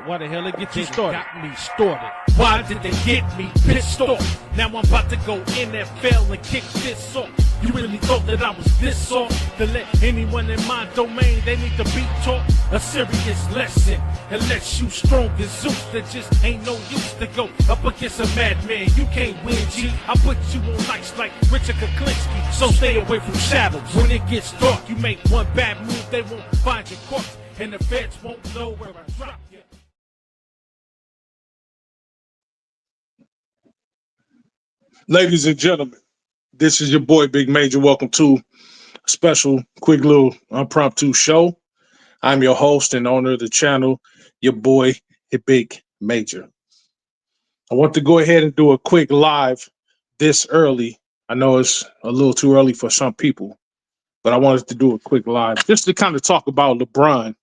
Why the hell it get you started? Got me started. Why did they get me pissed off? Now I'm about to go NFL and kick this off. You really thought that I was this off? To let anyone in my domain, they need to be taught a serious lesson. Unless you strong as Zeus, there just ain't no use to go up against a madman. You can't win, G. I put you on ice like Richard Kuklinski. So stay away from shadows. When it gets dark, you make one bad move, they won't find your corpse. And the feds won't know where I drop you. Ladies and gentlemen, this is your boy Big Major. Welcome to a special, quick little impromptu show. I'm your host and owner of the channel, your boy Big Major. I want to go ahead and do a quick live this early. I know it's a little too early for some people, but I wanted to do a quick live just to kind of talk about LeBron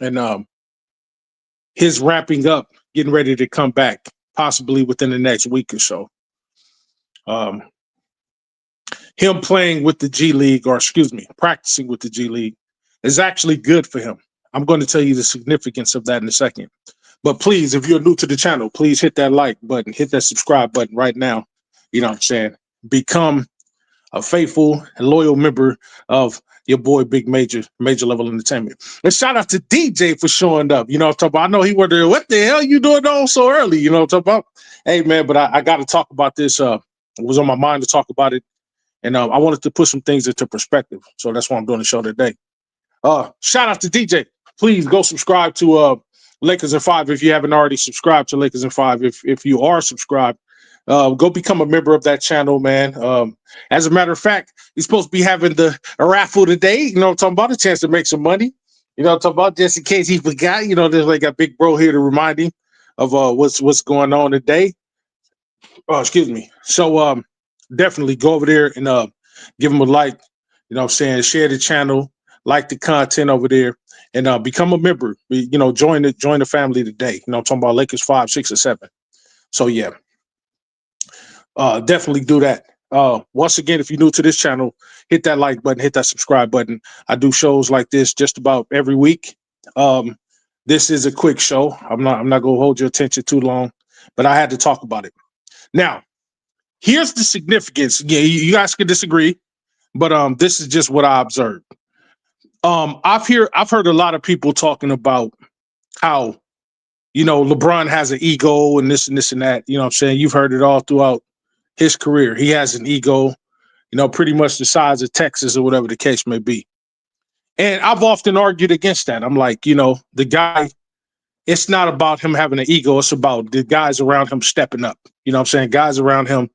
and his wrapping up, getting ready to come back, possibly within the next week or so. Him playing with the G League, or excuse me, practicing with the G League is actually good for him. I'm going to tell you the significance of that in a second. But please, if you're new to the channel, please hit that like button, hit that subscribe button right now. You know what I'm saying? Become a faithful and loyal member of your boy Big Major, Major Level Entertainment. And shout out to DJ for showing up. You know what I'm talking about? I know he wondered, what the hell you doing on so early? You know what I'm talking about? Hey, man, but I got to talk about this. It was on my mind to talk about it. And I wanted to put some things into perspective. So that's why I'm doing the show today. Shout out to DJ. Please go subscribe to Lakers in 5 if you haven't already subscribed to Lakers in 5. If you are subscribed, go become a member of that channel, man. As a matter of fact, he's supposed to be having a raffle today. You know what I'm talking about? A chance to make some money. You know what I'm talking about? Just in case he forgot. You know, there's like a big bro here to remind him of what's going on today. Oh, excuse me. So definitely go over there and give him a like. You know what I'm saying? Share the channel, like the content over there, and become a member. You know, join the family today. You know, I'm talking about Lakers 5, 6, or 7. So yeah. Definitely do that. Once again, if you're new to this channel, hit that like button, hit that subscribe button. I do shows like this just about every week. This is a quick show. I'm not gonna hold your attention too long, but I had to talk about it. Now, here's the significance. Yeah, you guys can disagree, but this is just what I observed. I've heard a lot of people talking about how, you know, LeBron has an ego and this and this and that. You know what I'm saying? You've heard it all throughout his career. He has an ego, you know, pretty much the size of Texas or whatever the case may be. And I've often argued against that. I'm like, you know, the guy, it's not about him having an ego. It's about the guys around him stepping up. You know what I'm saying? Guys around him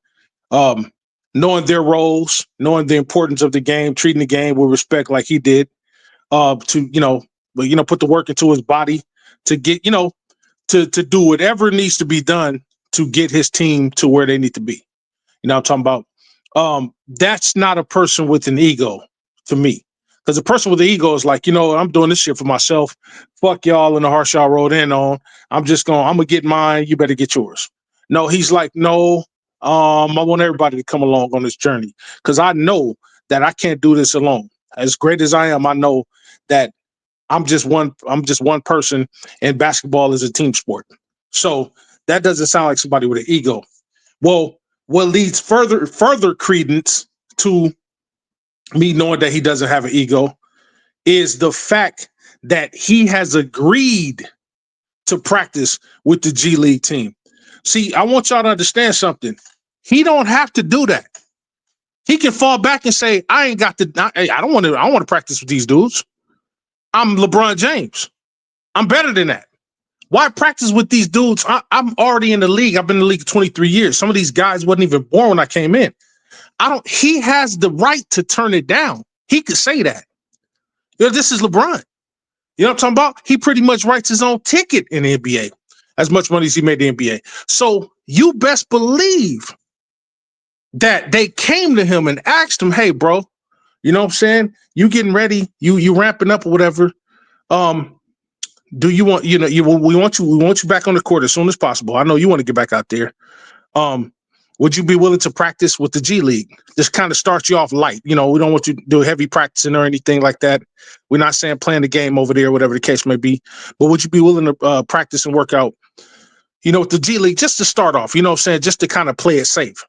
knowing their roles, knowing the importance of the game, treating the game with respect like he did, to, you know, put the work into his body to get, you know, to do whatever needs to be done to get his team to where they need to be. You know what I'm talking about? That's not a person with an ego to me. Because a person with an ego is like, you know, I'm doing this shit for myself. Fuck y'all and the horse y'all rode in on. I'm gonna get mine. You better get yours. No, he's like, no, I want everybody to come along on this journey. Because I know that I can't do this alone. As great as I am, I know that I'm just one person, and basketball is a team sport. So that doesn't sound like somebody with an ego. Well, what leads further credence to me knowing that he doesn't have an ego is the fact that he has agreed to practice with the G League team. See, I want y'all to understand something. He don't have to do that. He can fall back and say, I don't want to practice with these dudes. I'm LeBron James. I'm better than that. Why practice with these dudes? I'm already in the league. I've been in the league 23 years. Some of these guys wasn't even born when I came in. He has the right to turn it down. He could say that. You know, this is LeBron. You know what I'm talking about? He pretty much writes his own ticket in the NBA. As much money as he made in the NBA. So you best believe that they came to him and asked him, hey, bro, you know what I'm saying? You getting ready, you ramping up or whatever. Do you want, we want you back on the court as soon as possible. I know you want to get back out there. would you be willing to practice with the G League? Just kind of start you off light. We don't want you to do heavy practicing or anything like that. We're not saying playing the game over there, whatever the case may be. But would you be willing to practice and work out, with the G League just to start off, just to kind of play it safe?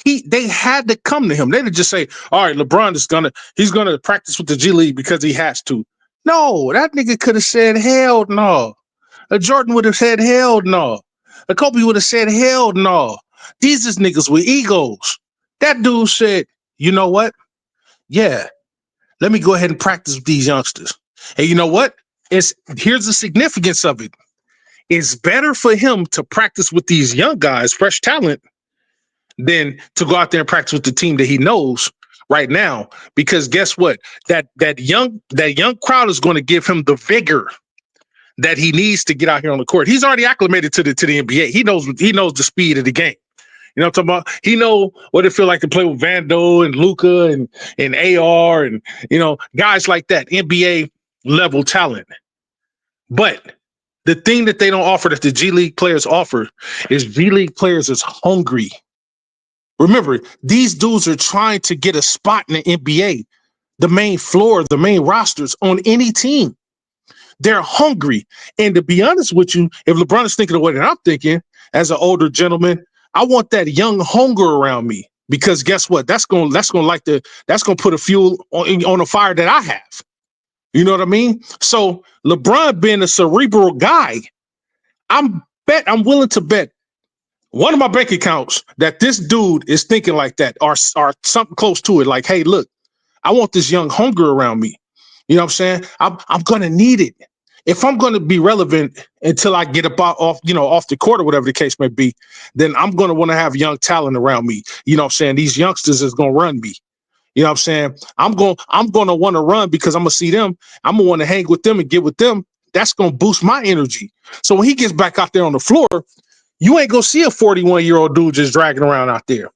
They had to come to him. They didn't just say, all right, LeBron he's gonna practice with the G League because he has to. No, that nigga could have said, hell no. A Jordan would have said, hell no. A Kobe would have said, hell no. These is niggas with egos. That dude said, you know what? Yeah, let me go ahead and practice with these youngsters. And you know what? Here's the significance of it. It's better for him to practice with these young guys, fresh talent, than to go out there and practice with the team that he knows right now. Because guess what? That young crowd is going to give him the vigor that he needs to get out here on the court. He's already acclimated to the NBA. He knows the speed of the game. You know what I'm talking about? He know what it feel like to play with Vando and Luka and AR and guys like that, NBA level talent. But the thing that they don't offer that the G League players offer is G League players is hungry. Remember, these dudes are trying to get a spot in the NBA, the main floor, the main rosters on any team. They're hungry. And to be honest with you, if LeBron is thinking the way that I'm thinking, as an older gentleman, I want that young hunger around me, because guess what? That's going to put a fuel on the fire that I have. You know what I mean? So LeBron being a cerebral guy, I'm willing to bet one of my bank accounts that this dude is thinking like that, or something close to it. Like, hey, look, I want this young hunger around me. You know what I'm saying? I'm gonna need it if I'm gonna be relevant until I get off the court or whatever the case may be. Then I'm gonna want to have young talent around me. You know what I'm saying? These youngsters is gonna run me. You know what I'm saying? I'm gonna want to run because I'm gonna see them. I'm gonna want to hang with them and get with them. That's gonna boost my energy. So when he gets back out there on the floor, you ain't gonna see a 41-year-old dude just dragging around out there.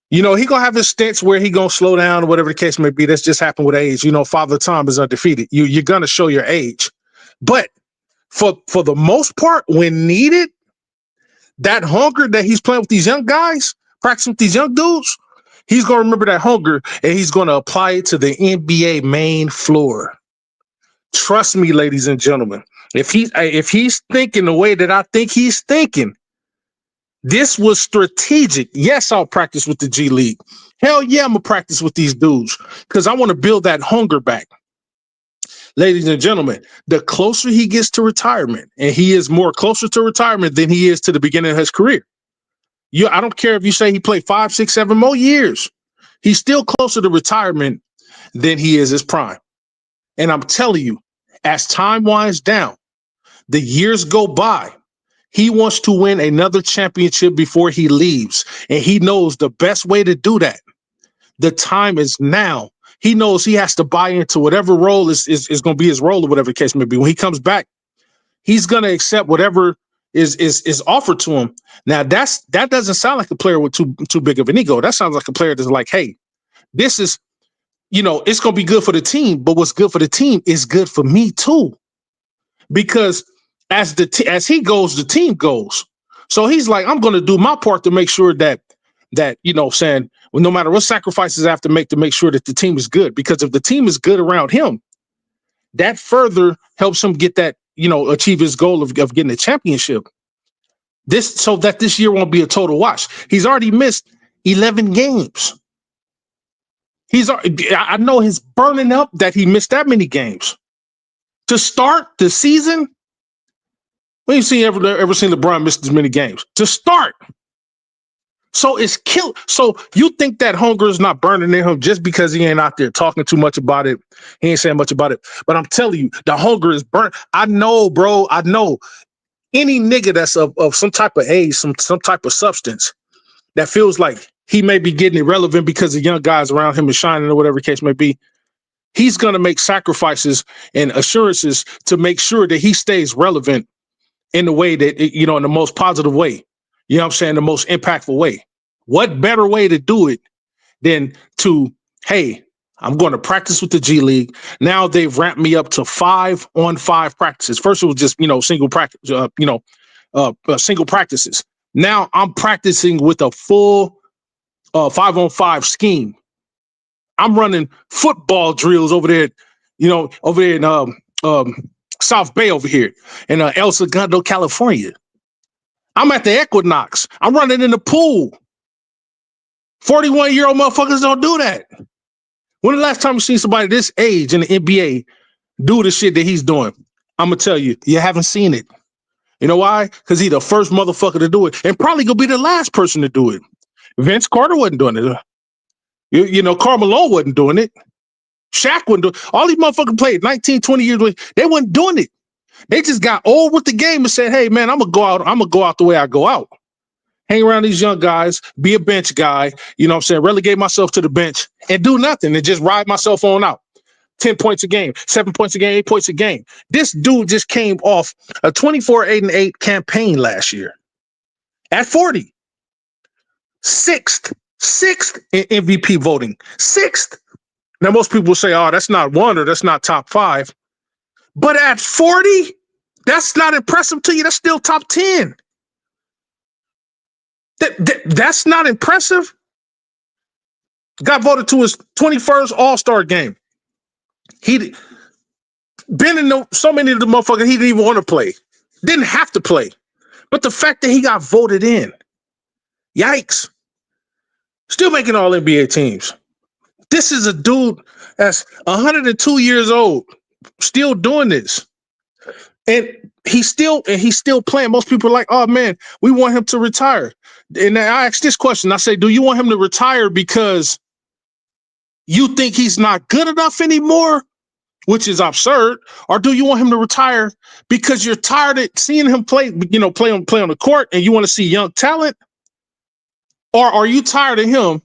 He gonna have his stints where he gonna slow down or whatever the case may be. That's just happened with age. Father Time is undefeated. You're gonna show your age. But for the most part, when needed, that hunger that he's playing with these young guys, practicing with these young dudes, he's gonna remember that hunger and he's gonna apply it to the NBA main floor. Trust me, ladies and gentlemen. If he's thinking the way that I think he's thinking, this was strategic. Yes, I'll practice with the G League. Hell yeah, I'm going to practice with these dudes because I want to build that hunger back. Ladies and gentlemen, the closer he gets to retirement, and he is more closer to retirement than he is to the beginning of his career. I don't care if you say he played 5, 6, 7 more years. He's still closer to retirement than he is his prime. And I'm telling you, as time winds down, the years go by, he wants to win another championship before he leaves. And he knows the best way to do that. The time is now. He knows he has to buy into whatever role is going to be his role or whatever the case may be. When he comes back, he's going to accept whatever is offered to him. Now, that doesn't sound like a player with too big of an ego. That sounds like a player that's like, hey, this is, it's going to be good for the team, but what's good for the team is good for me too. Because as he goes, the team goes. So he's like, I'm going to do my part to make sure that saying, well, no matter what sacrifices I have to make sure that the team is good. Because if the team is good around him, that further helps him get that, achieve his goal of getting a championship. So that this year won't be a total wash. He's already missed 11 games. I know he's burning up that he missed that many games. To start the season, we ain't ever seen LeBron miss as many games. To start. So it's killed. So you think that hunger is not burning in him just because he ain't out there talking too much about it. He ain't saying much about it. But I'm telling you, the hunger is burnt. I know, bro. I know. Any nigga that's of some type of age, some type of substance that feels like he may be getting irrelevant because the young guys around him is shining or whatever the case may be, he's going to make sacrifices and assurances to make sure that he stays relevant in the way that, in the most positive way. You know what I'm saying? The most impactful way. What better way to do it than to, hey, I'm going to practice with the G League. Now they've ramped me up to 5-on-5 practices. First it was just, single practice, single practices. Now I'm practicing with a full 5-on-5 scheme. I'm running football drills over there, over there in South Bay over here in El Segundo, California. I'm at the Equinox. I'm running in the pool. 41-year-old motherfuckers don't do that. When the last time you seen somebody this age in the NBA do the shit that he's doing? I'm going to tell you, you haven't seen it. You know why? Because he's the first motherfucker to do it and probably going to be the last person to do it. Vince Carter wasn't doing it. Karl Malone wasn't doing it. Shaq wasn't doing it. All these motherfuckers played 19, 20 years. They wasn't doing it. They just got old with the game and said, hey, man, I'm going to go out the way I go out. Hang around these young guys, be a bench guy, you know what I'm saying, relegate myself to the bench and do nothing and just ride myself on out. 10 points a game, 7 points a game, 8 points a game. This dude just came off a 24-8-8 campaign last year at 40. Sixth in MVP voting. Sixth. Now, most people say, oh, that's not one or that's not top 5. But at 40, that's not impressive to you. That's still top 10. That's not impressive. Got voted to his 21st All-Star game. He'd been in so many of the motherfuckers he didn't even want to play. Didn't have to play. But the fact that he got voted in, yikes. Still making all NBA teams. This is a dude that's 102 years old, still doing this. And he's still playing. Most people are like, oh man, we want him to retire. And I asked this question. I say, do you want him to retire because you think he's not good enough anymore, which is absurd, or do you want him to retire because you're tired of seeing him play on the court and you want to see young talent? Or are you tired of him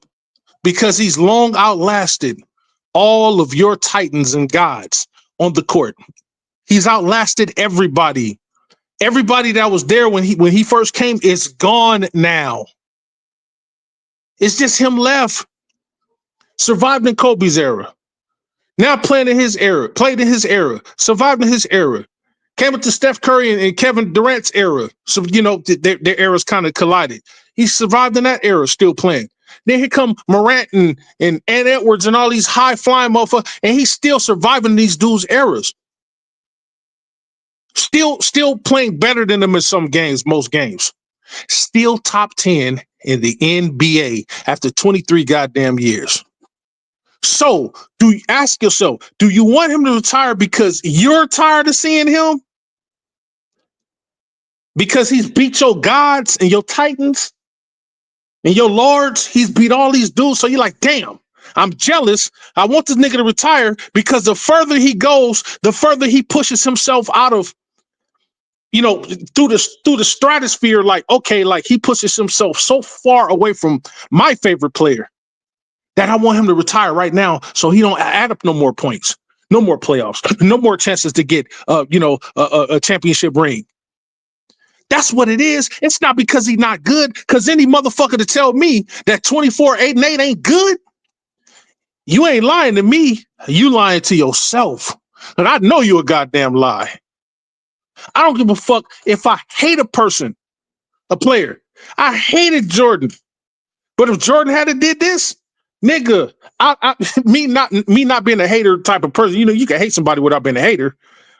because he's long outlasted all of your titans and gods on the court? He's outlasted everybody. Everybody that was there when he first came is gone now. It's just him left. Survived in Kobe's era. Now played in his era. Survived in his era. Came into Steph Curry and Kevin Durant's era. So, their eras kind of collided. He survived in that era, still playing. Then here come Morant and Edwards and all these high-flying motherfuckers, and he's still surviving these dudes' eras. Still playing better than them in most games. Still top 10 in the NBA after 23 goddamn years. So, ask yourself, do you want him to retire because you're tired of seeing him? Because he's beat your gods and your titans and your lords? He's beat all these dudes, so you're like, damn, I'm jealous. I want this nigga to retire because the further he goes, the further he pushes himself out of, through the stratosphere, like he pushes himself so far away from my favorite player that I want him to retire right now so he don't add up no more points, no more playoffs, no more chances to get a championship ring. That's what it is. It's not because he's not good, because any motherfucker to tell me that 24-8-8 ain't good, you ain't lying to me. You lying to yourself. And I know you a goddamn lie. I don't give a fuck if I hate a player. I hated Jordan. But if Jordan had did this, nigga, me not being a hater type of person, you can hate somebody without being a hater.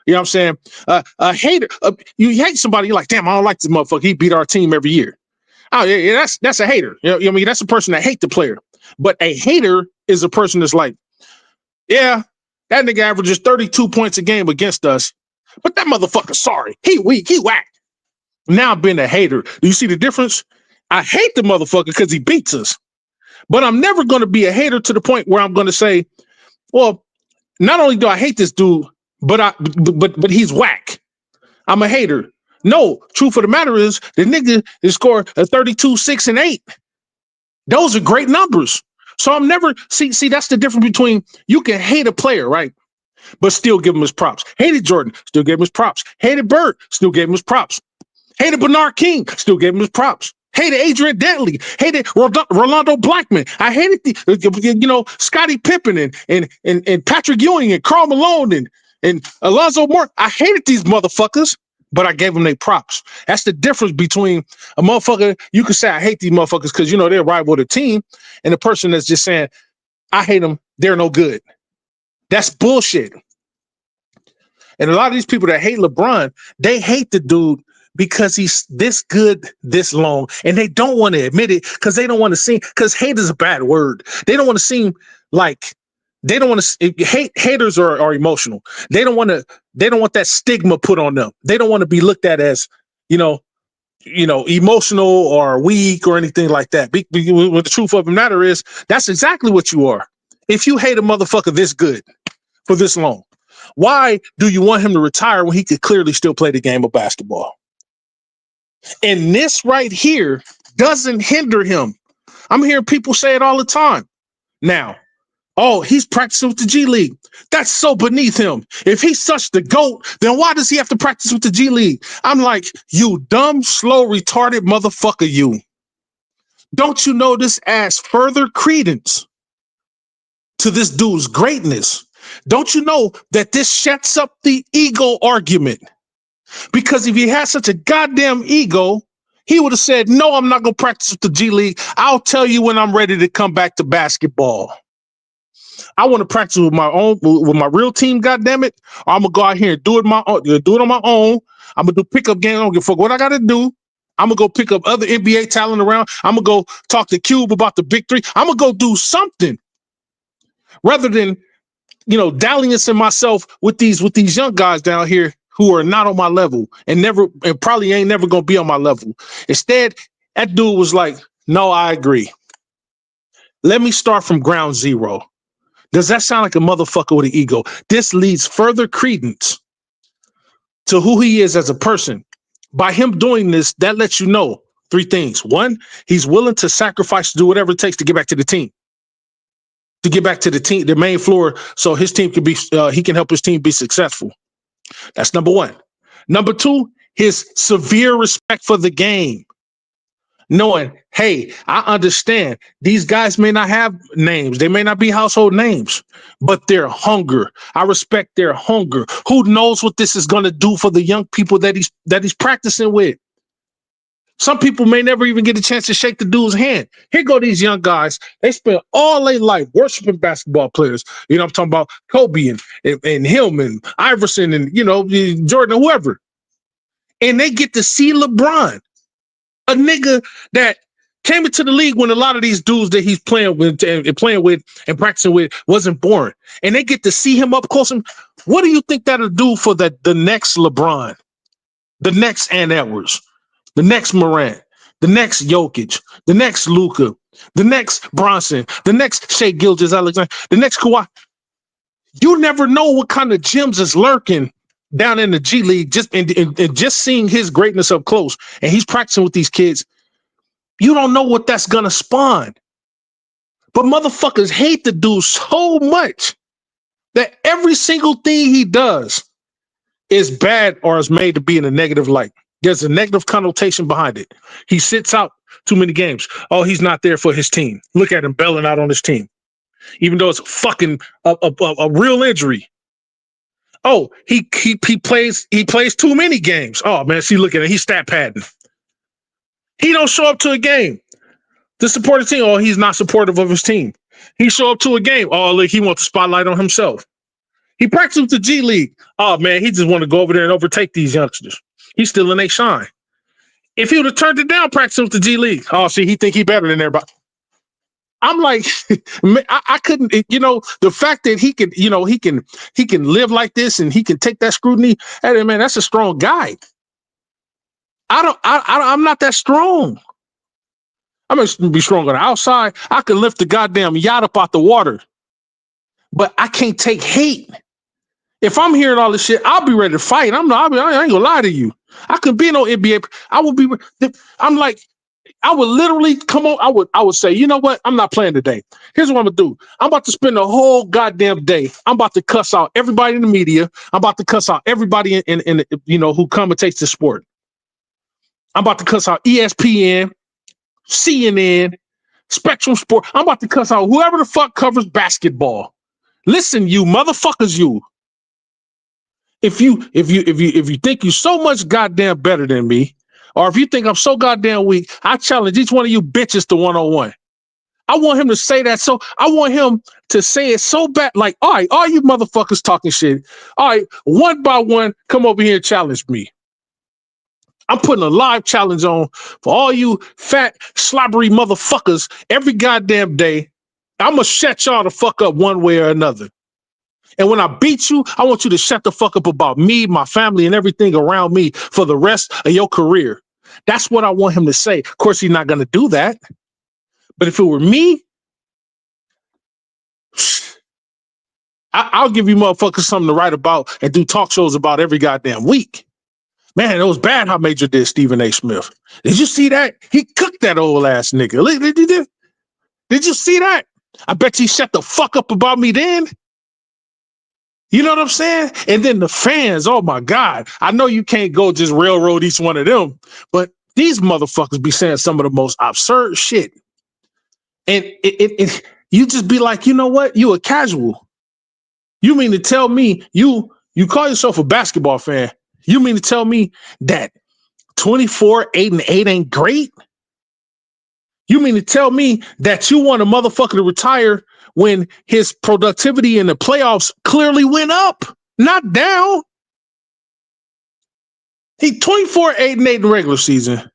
You know what I'm saying? A hater, you hate somebody, you're like, damn, I don't like this motherfucker. He beat our team every year. Oh, yeah, that's a hater. That's a person that hate the player. But a hater is a person that's like, yeah, that nigga averages 32 points a game against us. But that motherfucker, sorry, he weak, he whack. Now I'm being a hater. Do you see the difference? I hate the motherfucker because he beats us. But I'm never going to be a hater to the point where I'm going to say, well, not only do I hate this dude, but he's whack. I'm a hater. No, truth of the matter is the nigga is scored a 32, 6, and 8. Those are great numbers. So I'm never see that's the difference between you can hate a player, right? But still give him his props. Hated Jordan, still gave him his props. Hated Bird, still gave him his props. Hated Bernard King, still gave him his props. Hated Adrian Dantley. Hated Rolando Blackman. I hated Scottie Pippen and Patrick Ewing and Karl Malone and Alonzo Moore. I hated these motherfuckers. but I gave them their props. That's the difference between a motherfucker. You could say I hate these motherfuckers because they're rival to the team, and the person that's just saying I hate them. They're no good. That's bullshit. And a lot of these people that hate LeBron, they hate the dude because he's this good this long, and they don't want to admit it because they don't want to seem, because hate is a bad word. They don't want to seem like they don't want to haters are emotional. They don't want that stigma put on them. They don't want to be looked at as emotional or weak or anything like that. What the truth of the matter is, that's exactly what you are. If you hate a motherfucker this good for this long, why do you want him to retire when he could clearly still play the game of basketball? And this right here doesn't hinder him. I'm hearing people say it all the time now. Oh, he's practicing with the G League. That's so beneath him. If he's such the GOAT, then why does he have to practice with the G League? I'm like, you dumb, slow, retarded motherfucker, you. Don't you know this adds further credence to this dude's greatness? Don't you know that this shuts up the ego argument? Because if he had such a goddamn ego, he would have said, no, I'm not going to practice with the G League. I'll tell you when I'm ready to come back to basketball. I want to practice with my real team, goddammit. Or I'm going to go out here and do it on my own. I'm going to do pickup games. I don't give a fuck what I got to do. I'm going to go pick up other NBA talent around. I'm going to go talk to Cube about the big three. I'm going to go do something rather than dallying myself with these young guys down here who are not on my level and probably ain't never gonna be on my level. Instead, that dude was like, no, I agree. Let me start from ground zero. Does that sound like a motherfucker with an ego? This leads further credence to who he is as a person. By him doing this, that lets you know three things. One, he's willing to sacrifice, to do whatever it takes to get back to the team. To get back to the team, the main floor, so his team can he can help his team be successful. That's number one. Number two, his severe respect for the game. Knowing, hey, I understand these guys may not have names. They may not be household names, but their hunger. I respect their hunger. Who knows what this is going to do for the young people that he's practicing with? Some people may never even get a chance to shake the dude's hand. Here go these young guys. They spend all their life worshiping basketball players. I'm talking about Kobe and Hillman, Iverson, and Jordan, or whoever. And they get to see LeBron, a nigga that came into the league when a lot of these dudes that he's playing with and practicing with wasn't born. And they get to see him up close. And what do you think that'll do for the next LeBron, the next Ant Edwards, the next Morant, the next Jokic, the next Luka, the next Bronson, the next Shai Gilgeous-Alexander, the next Kawhi? You never know what kind of gems is lurking down in the G League just seeing his greatness up close. And he's practicing with these kids. You don't know what that's going to spawn. But motherfuckers hate the dude so much that every single thing he does is bad or is made to be in a negative light. There's a negative connotation behind it. He sits out too many games. Oh, he's not there for his team. Look at him bailing out on his team, even though it's fucking a real injury. Oh, he plays too many games. Oh man, see, look at it. He's stat padding. He don't show up to a game to support his team. Oh, he's not supportive of his team. He show up to a game. Oh, look, he wants the spotlight on himself. He practiced with the G League. Oh man, he just want to go over there and overtake these youngsters. He's still in their shine. If he would have turned it down practicing with the G League, oh, see, he think he better than everybody. I'm like, I couldn't, the fact that he can live like this and he can take that scrutiny. Hey, man, that's a strong guy. I'm not that strong. I'm going to be strong on the outside. I can lift the goddamn yacht up out the water, but I can't take hate. If I'm hearing all this shit, I'll be ready to fight. I ain't gonna lie to you. I couldn't be no NBA. I would literally come on. I would say, you know what? I'm not playing today. Here's what I'm gonna do. I'm about to spend the whole goddamn day. I'm about to cuss out everybody in the media. I'm about to cuss out everybody in who commentates the sport. I'm about to cuss out ESPN, CNN, Spectrum Sport. I'm about to cuss out whoever the fuck covers basketball. Listen, you motherfuckers, you. If you think you're so much goddamn better than me, or if you think I'm so goddamn weak, I challenge each one of you bitches to 1-on-1. I want him to say that. So I want him to say it so bad. Like, all right, all you motherfuckers talking shit. All right, one by one, come over here and challenge me. I'm putting a live challenge on for all you fat, slobbery motherfuckers every goddamn day. I'm going to shut y'all the fuck up one way or another. And when I beat you, I want you to shut the fuck up about me, my family, and everything around me for the rest of your career. That's what I want him to say. Of course, he's not going to do that. But if it were me, I'll give you motherfuckers something to write about and do talk shows about every goddamn week. Man, it was bad how Major did Stephen A. Smith. Did you see that? He cooked that old ass nigga. Did you see that? I bet you shut the fuck up about me then. You know what I'm saying? And then the fans, oh my God. I know you can't go just railroad each one of them, but these motherfuckers be saying some of the most absurd shit. And you just be like, you know what? You a casual. You mean to tell me you call yourself a basketball fan? You mean to tell me that 24-8-8 ain't great? You mean to tell me that you want a motherfucker to retire when his productivity in the playoffs clearly went up, not down? He 24-8-8 in the regular season.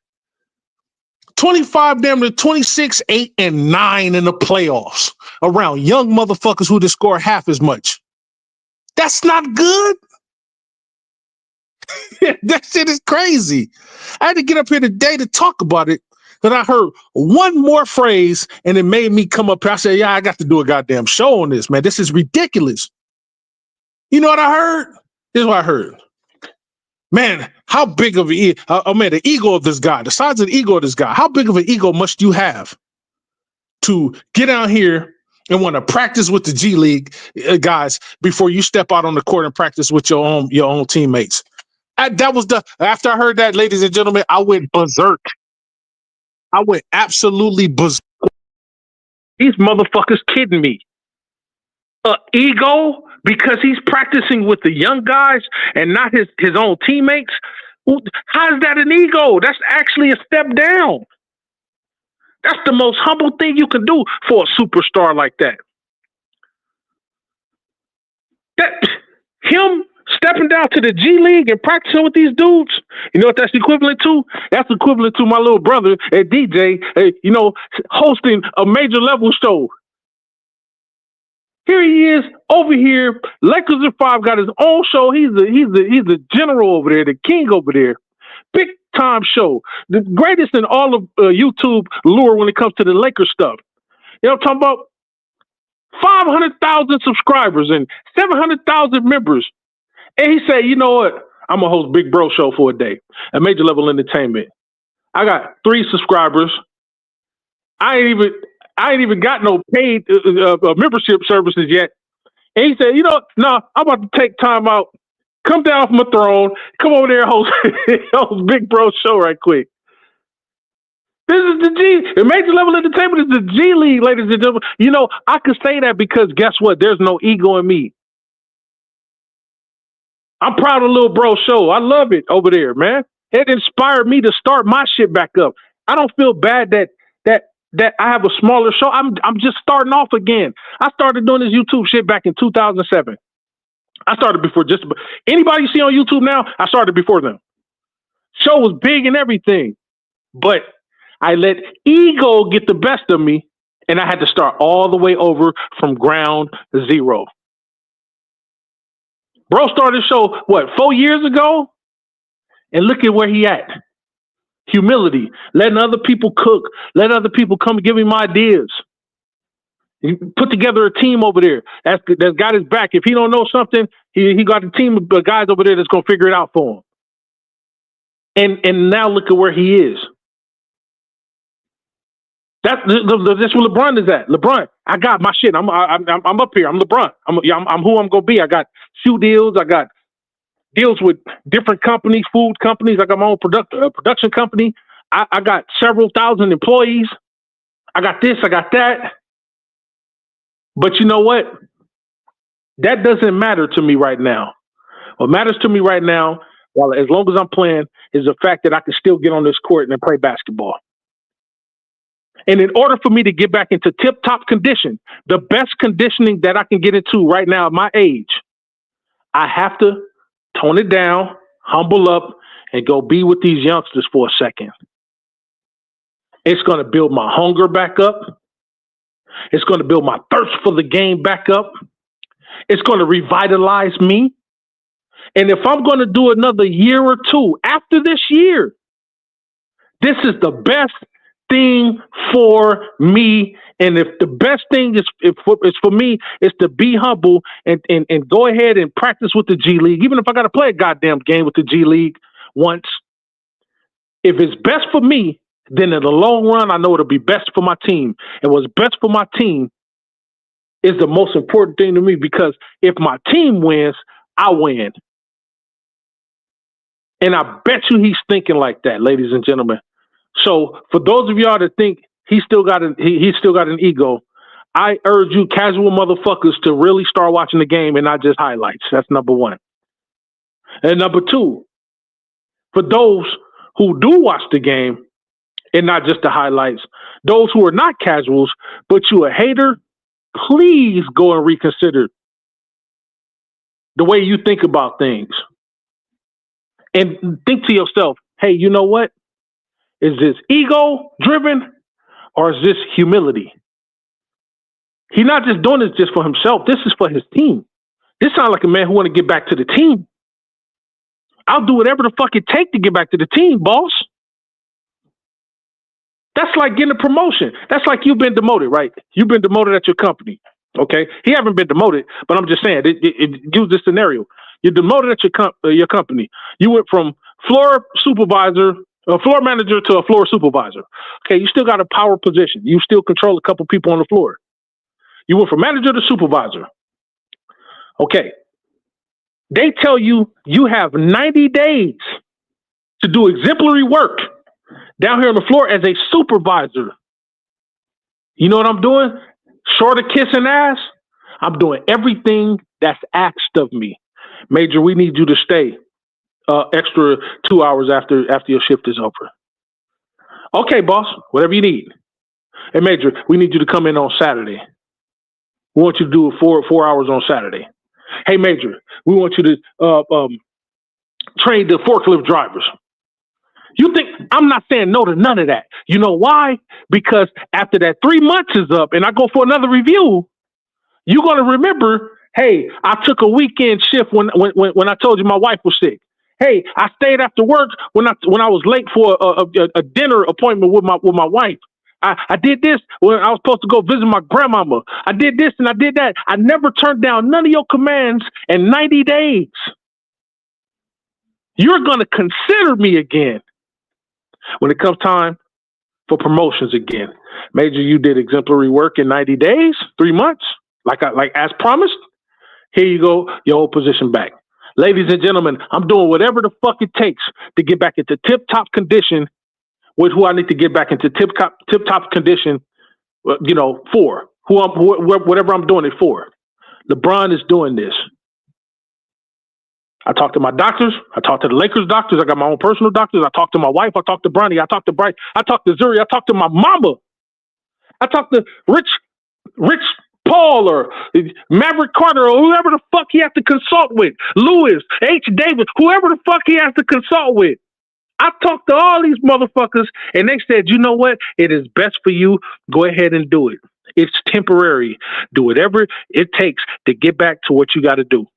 25 damn to 26-8-9 in the playoffs around young motherfuckers who just score half as much. That's not good. That shit is crazy. I had to get up here today to talk about it. Then I heard one more phrase and it made me come up here. I said, yeah, I got to do a goddamn show on this, man. This is ridiculous. You know what I heard? This is what I heard. Man, how big of the ego of this guy, the size of the ego of this guy, how big of an ego must you have to get out here and want to practice with the G League guys before you step out on the court and practice with your own teammates? After I heard that, ladies and gentlemen, I went berserk. I went absolutely berserk. These motherfuckers kidding me. Ego because he's practicing with the young guys and not his own teammates. How's that an ego? That's actually a step down. That's the most humble thing you can do for a superstar like that. Him stepping down to the G League and practicing with these dudes, you know what that's equivalent to? That's equivalent to my little brother at DJ, hosting a major level show. Here he is over here. Lakers in 5 got his own show. He's the general over there, the king over there. Big time show. The greatest in all of YouTube lore when it comes to the Lakers stuff. You know what I'm talking about? 500,000 subscribers and 700,000 members. And he said, you know what? I'm going to host Big Bro Show for a day at Major Level Entertainment. I got 3 subscribers. I ain't even got no paid membership services yet. And he said, no, I'm about to take time out, come down from a throne, come over there and host Big Bro Show right quick. This is the Major Level Entertainment is the G League, ladies and gentlemen. I could say that because guess what? There's no ego in me. I'm proud of Little Bro Show. I love it over there, man. It inspired me to start my shit back up. I don't feel bad that I have a smaller show. I'm just starting off again. I started doing this YouTube shit back in 2007. I started before anybody you see on YouTube now, I started before them. Show was big and everything, but I let ego get the best of me, and I had to start all the way over from ground zero. Bro started the show, 4 years ago? And look at where he at. Humility, letting other people cook, let other people come and give him ideas. He put together a team over there that's got his back. If he don't know something, he got a team of guys over there that's gonna figure it out for him. And now look at where he is. That's where LeBron is at. LeBron, I got my shit. I'm up here. I'm LeBron. I'm who I'm gonna be. I got shoe deals. I got deals with different companies, food companies. I got my own production company. I got several thousand employees. I got this, I got that. But you know what? That doesn't matter to me right now. What matters to me right now, well, as long as I'm playing, is the fact that I can still get on this court and play basketball. And in order for me to get back into tip-top condition, the best conditioning that I can get into right now at my age, I have to tone it down, humble up, and go be with these youngsters for a second. It's going to build my hunger back up. It's going to build my thirst for the game back up. It's going to revitalize me. And if I'm going to do another year or two after this year, this is the best thing for me. And if the best thing is for me is to be humble and go ahead and practice with the G League, even if I got to play a goddamn game with the G League once. If it's best for me, then in the long run, I know it'll be best for my team. And what's best for my team is the most important thing to me, because if my team wins, I win. And I bet you he's thinking like that, ladies and gentlemen. So for those of y'all that think he's still got an ego, I urge you casual motherfuckers to really start watching the game and not just highlights. That's number one. And number two, for those who do watch the game and not just the highlights, those who are not casuals, but you a hater, please go and reconsider the way you think about things. And think to yourself, hey, you know what? Is this ego driven or is this humility? He's not just doing this just for himself. This is for his team. This sounds like a man who want to get back to the team. I'll do whatever the fuck it take to get back to the team, boss. That's like getting a promotion. That's like you've been demoted, right? You've been demoted at your company. Okay, he haven't been demoted, but I'm just saying, use this scenario. You're demoted at your company. You went from floor manager to a floor supervisor. Okay, you still got a power position. You still control a couple people on the floor. You went from manager to supervisor. Okay, they tell you you have 90 days to do exemplary work down here on the floor as a supervisor. You know what I'm doing? Short of kissing ass, I'm doing everything that's asked of me. Major, we need you to stay extra 2 hours after your shift is over. Okay, boss, whatever you need. Hey, Major, we need you to come in on Saturday. We want you to do it 4 hours on Saturday. Hey, Major, we want you to train the forklift drivers. You think I'm not saying no to none of that? You know why? Because after that 3 months is up and I go for another review, you're going to remember, hey, I took a weekend shift when I told you my wife was sick. Hey, I stayed after work when I was late for a dinner appointment with my wife. I did this when I was supposed to go visit my grandmama. I did this and I did that. I never turned down none of your commands in 90 days. You're going to consider me again when it comes time for promotions again. Major, you did exemplary work in 90 days, 3 months, like as promised. Here you go, your whole position back. Ladies and gentlemen, I'm doing whatever the fuck it takes to get back into tip-top condition with who I need to get back into tip-top condition, for whatever I'm doing it for. LeBron is doing this. I talked to my doctors. I talked to the Lakers doctors. I got my own personal doctors. I talked to my wife. I talked to Bronny. I talked to Bright. I talked to Zuri. I talked to my mama. I talked to Rich Paul or Maverick Carter or whoever the fuck he has to consult with. Lewis, H. Davis, whoever the fuck he has to consult with. I talked to all these motherfuckers and they said, you know what? It is best for you. Go ahead and do it. It's temporary. Do whatever it takes to get back to what you got to do.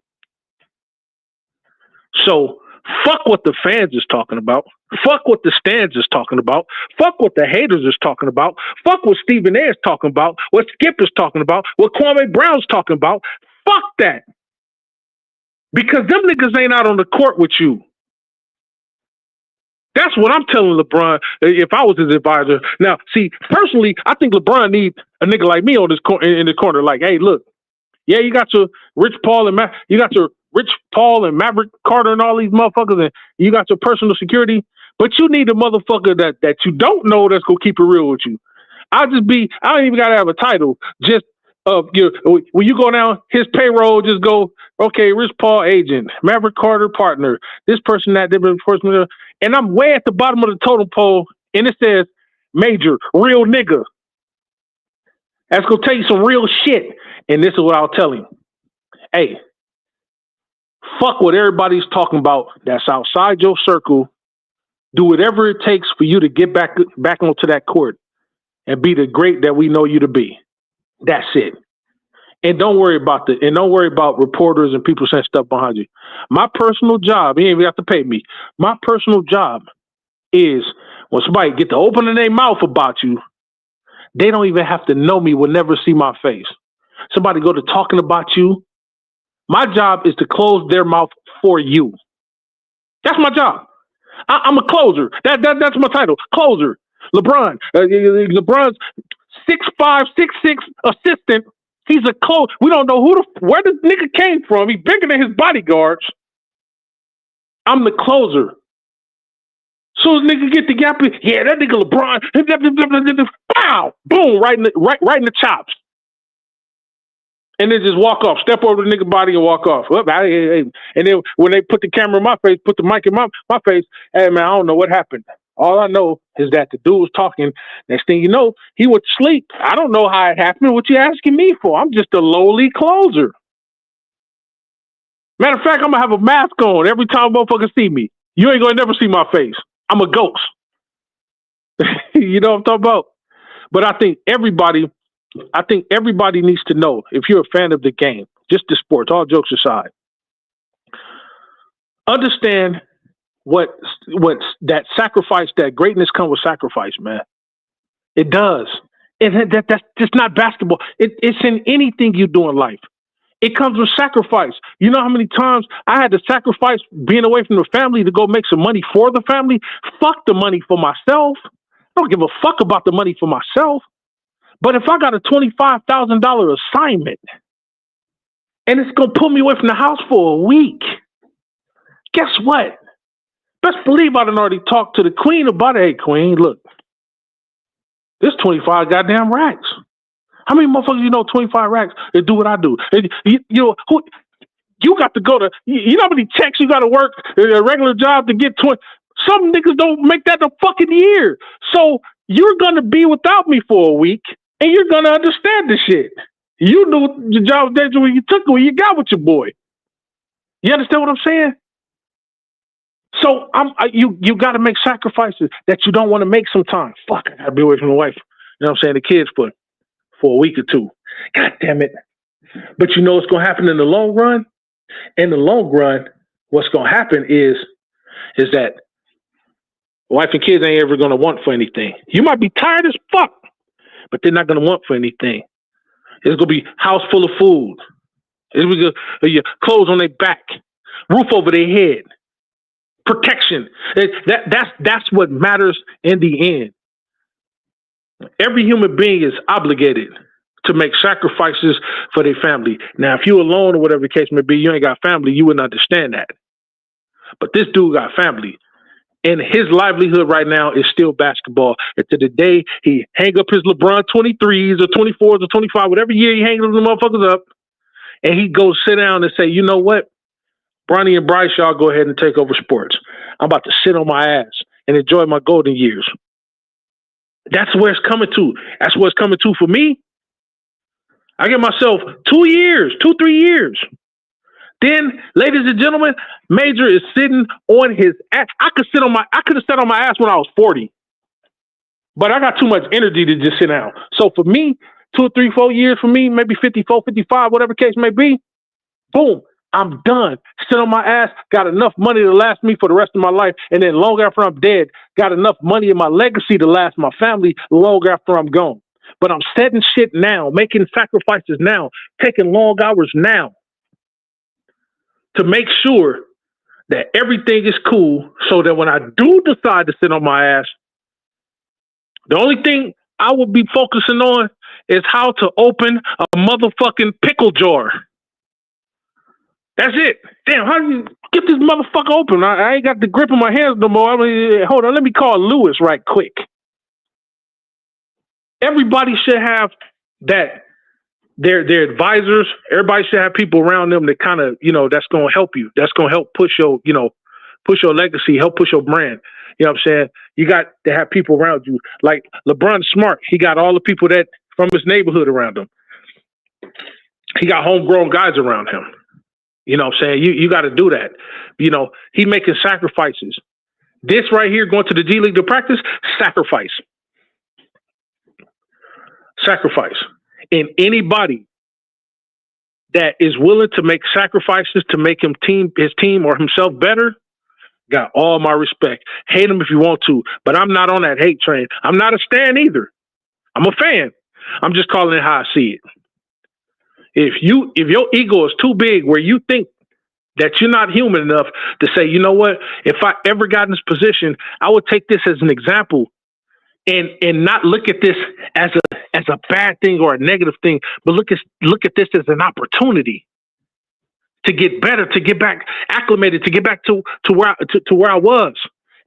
So fuck what the fans is talking about. Fuck what the stands is talking about. Fuck what the haters is talking about. Fuck what Stephen A is talking about. What Skip is talking about. What Kwame Brown's talking about. Fuck that. Because them niggas ain't out on the court with you. That's what I'm telling LeBron if I was his advisor. Now, see, personally, I think LeBron needs a nigga like me on this in the corner. Like, hey, look, yeah, you got your Rich Paul and Maverick Carter and all these motherfuckers, and you got your personal security, but you need a motherfucker that you don't know that's gonna keep it real with you. I don't even gotta have a title. Just When you go down his payroll, just go, okay, Rich Paul agent, Maverick Carter partner, this person, that different person, and I'm way at the bottom of the totem pole, and it says Major, real nigga. That's gonna tell you some real shit. And this is what I'll tell him. Hey, fuck what everybody's talking about that's outside your circle. Do whatever it takes for you to get back onto that court and be the great that we know you to be. That's it. And don't worry about reporters and people saying stuff behind you. My personal job, you ain't even have to pay me. My personal job is when somebody get to opening their mouth about you, they don't even have to know me, will never see my face. Somebody go to talking about you. My job is to close their mouth for you. That's my job. I'm a closer. That's my title. Closer. LeBron's 6'5", 6'6" assistant. He's a close. We don't know where this nigga came from. He's bigger than his bodyguards. I'm the closer. So as nigga get the gap, yeah, that nigga LeBron. Pow, boom, right in the chops. And then just walk off, step over the nigga body and walk off. And then when they put the camera in my face, put the mic in my face, hey man, I don't know what happened. All I know is that the dude was talking. Next thing you know, he went to sleep. I don't know how it happened. What you asking me for? I'm just a lowly closer. Matter of fact, I'm gonna have a mask on every time motherfuckers see me. You ain't gonna never see my face. I'm a ghost. You know what I'm talking about? But I think everybody needs to know, if you're a fan of the game, just the sports, all jokes aside, understand what that sacrifice, that greatness comes with sacrifice, man. It does. That's just not basketball. It's in anything you do in life. It comes with sacrifice. You know how many times I had to sacrifice being away from the family to go make some money for the family? Fuck the money for myself. I don't give a fuck about the money for myself. But if I got a $25,000 assignment and it's going to pull me away from the house for a week, guess what? Best believe I done already talked to the queen about it. Hey, queen, look, this 25 goddamn racks. How many motherfuckers you know 25 racks that do what I do? You got to go to, you know how many checks you got to work a regular job to get 20? Some niggas don't make that a fucking year. So you're going to be without me for a week and you're going to understand this shit. You knew your job was dangerous when you took it, when you got with your boy. You understand what I'm saying? So you got to make sacrifices that you don't want to make sometimes. Fuck, I got to be away from the wife. You know what I'm saying? The kids for a week or two. God damn it. But you know what's going to happen in the long run? In the long run, what's going to happen is that wife and kids ain't ever going to want for anything. You might be tired as fuck, but they're not going to want for anything. It's going to be house full of food. It's going to be clothes on their back, roof over their head, protection. That's what matters in the end. Every human being is obligated to make sacrifices for their family. Now, if you're alone or whatever the case may be, you ain't got family, you wouldn't understand that. But this dude got family. And his livelihood right now is still basketball. And to the day he hang up his LeBron 23s or 24s or 25, whatever year he hangs them motherfuckers up, and he goes sit down and say, you know what? Bronny and Bryce, y'all go ahead and take over sports. I'm about to sit on my ass and enjoy my golden years. That's where it's coming to. That's where it's coming to for me. I give myself 3 years. Then, ladies and gentlemen, Major is sitting on his ass. I could have sat on my ass when I was 40. But I got too much energy to just sit down. So for me, 2 or 3, 4 years for me, maybe 54, 55, whatever case may be, boom, I'm done. Sit on my ass, got enough money to last me for the rest of my life. And then long after I'm dead, got enough money in my legacy to last my family long after I'm gone. But I'm setting shit now, making sacrifices now, taking long hours now to make sure that everything is cool so that when I do decide to sit on my ass, the only thing I will be focusing on is how to open a motherfucking pickle jar. That's it. Damn, how do you get this motherfucker open? I ain't got the grip in my hands no more. Hold on, let me call Lewis right quick. Everybody should have that their advisors. Everybody should have people around them that kind of, that's going to help you. That's going to help push your, push your legacy, help push your brand. You know what I'm saying? You got to have people around you. Like LeBron smart. He got all the people that from his neighborhood around him. He got homegrown guys around him. You know what I'm saying? You got to do that. He making sacrifices. This right here, going to the G League to practice, sacrifice. Sacrifice. And anybody that is willing to make sacrifices to make his team or himself better, got all my respect. Hate him if you want to, but I'm not on that hate train. I'm not a stan either. I'm a fan. I'm just calling it how I see it. If your ego is too big where you think that you're not human enough to say, you know what, if I ever got in this position, I would take this as an example and not look at this as a bad thing or a negative thing, but look at this as an opportunity to get better, to get back acclimated, to get back to where I was,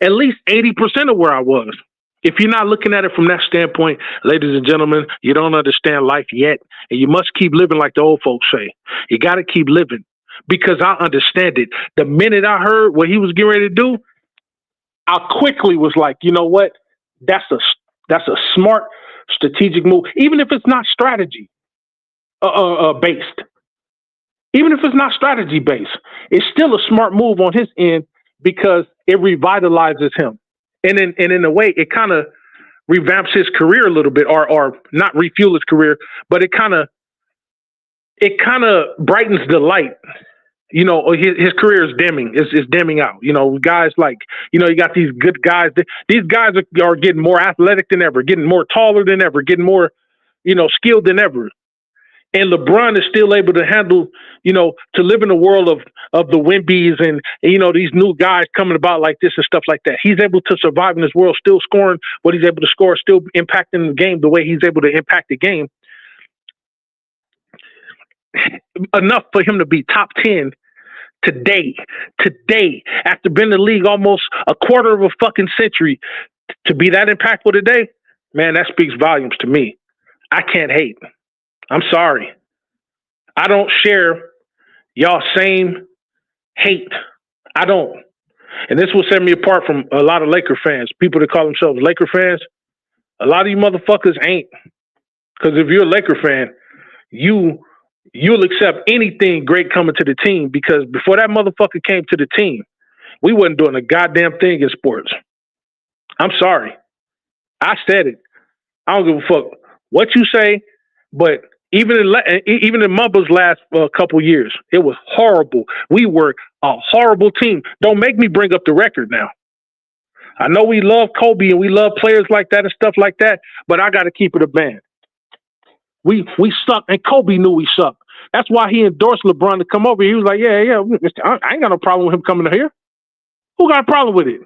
at least 80% of where I was. If you're not looking at it from that standpoint, ladies and gentlemen, you don't understand life yet, and you must keep living like the old folks say. You got to keep living, because I understand it. The minute I heard what he was getting ready to do, I quickly was like, you know what? That's a smart strategic move, even if it's not strategy based. Even if it's not strategy based, it's still a smart move on his end because it revitalizes him, and in a way, it kind of revamps his career a little bit, or not refuel his career, but it kind of brightens the light. His career is dimming. It's dimming out. Guys like, you got these good guys. These guys are getting more athletic than ever, getting more taller than ever, getting more, skilled than ever. And LeBron is still able to handle, to live in a world of the Wembys and these new guys coming about like this and stuff like that. He's able to survive in this world, still scoring what he's able to score, still impacting the game the way he's able to impact the game. Enough for him to be top 10 today, after being in the league almost a quarter of a fucking century, to be that impactful today, man, that speaks volumes to me. I can't hate. I'm sorry. I don't share y'all same hate. I don't. And this will set me apart from a lot of Laker fans, people that call themselves Laker fans. A lot of you motherfuckers ain't. Because if you're a Laker fan, you'll accept anything great coming to the team, because before that motherfucker came to the team, we wasn't doing a goddamn thing in sports. I'm sorry. I said it. I don't give a fuck what you say, but even in Mumba's last couple years, it was horrible. We were a horrible team. Don't make me bring up the record now. I know we love Kobe and we love players like that and stuff like that, but I got to keep it a band. We suck, and Kobe knew we sucked. That's why he endorsed LeBron to come over here. He was like, yeah, I ain't got no problem with him coming here. Who got a problem with it?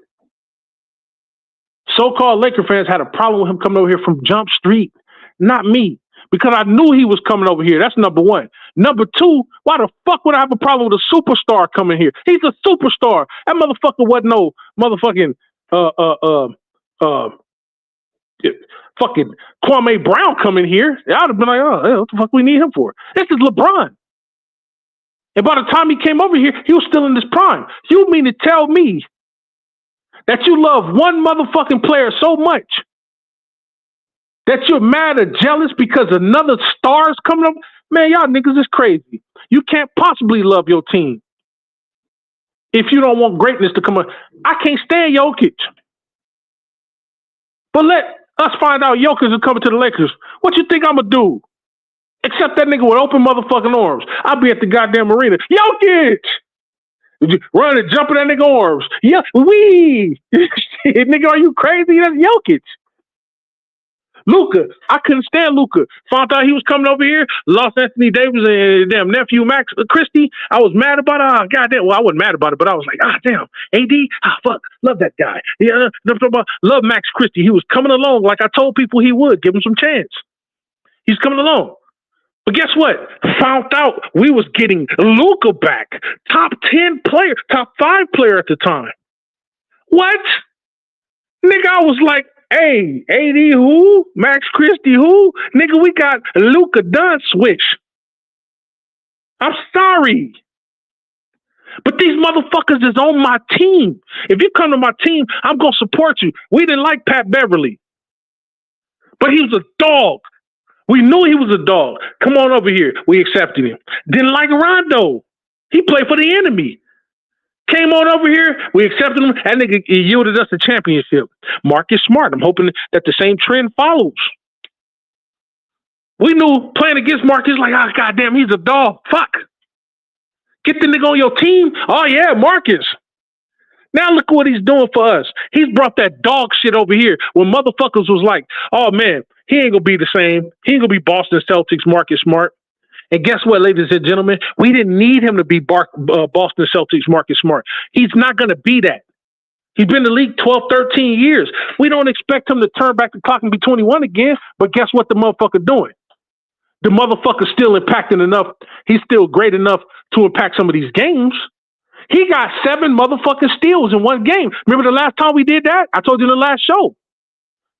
So-called Laker fans had a problem with him coming over here from Jump Street, not me, because I knew he was coming over here. That's number one. Number two, why the fuck would I have a problem with a superstar coming here? He's a superstar. That motherfucker wasn't no motherfucking fucking Kwame Brown coming here. I'd have been like, oh, what the fuck we need him for? This is LeBron. And by the time he came over here, he was still in his prime. You mean to tell me that you love one motherfucking player so much that you're mad or jealous because another star is coming up? Man, y'all niggas is crazy. You can't possibly love your team if you don't want greatness to come up. I can't stand Jokic. But let us find out Jokic is coming to the Lakers. What you think I'm going to do? Accept that nigga with open motherfucking arms. I'll be at the goddamn arena. Jokic! Run and jump in that nigga arms. Yeah, wee! Nigga, are you crazy? That's Jokic. Luka, I couldn't stand Luka. Found out he was coming over here. Lost Anthony Davis and damn nephew Max Christie. I was mad about it. Oh, goddamn. Well, I wasn't mad about it, but I was like, damn. AD, fuck. Love that guy. Yeah, love Max Christie. He was coming along like I told people he would. Give him some chance. He's coming along. But guess what? Found out we was getting Luka back. Top 10 player, top 5 player at the time. What? Nigga, I was like, Hey, AD who? Max Christie who? Nigga, we got Luka Doncic. I'm sorry. But these motherfuckers is on my team. If you come to my team, I'm going to support you. We didn't like Pat Beverly. But he was a dog. We knew he was a dog. Come on over here. We accepted him. Didn't like Rondo. He played for the enemy. Came on over here. We accepted him. That nigga yielded us a championship. Marcus Smart. I'm hoping that the same trend follows. We knew playing against Marcus like, oh, goddamn, he's a dog. Fuck. Get the nigga on your team. Oh, yeah, Marcus. Now look what he's doing for us. He's brought that dog shit over here when motherfuckers was like, oh, man, he ain't going to be the same. He ain't going to be Boston Celtics Marcus Smart. And guess what, ladies and gentlemen? We didn't need him to be Boston Celtics Marcus Smart. He's not going to be that. He's been in the league 12, 13 years. We don't expect him to turn back the clock and be 21 again, but guess what the motherfucker doing? The motherfucker's still impacting enough. He's still great enough to impact some of these games. He got 7 motherfucking steals in one game. Remember the last time we did that? I told you in the last show.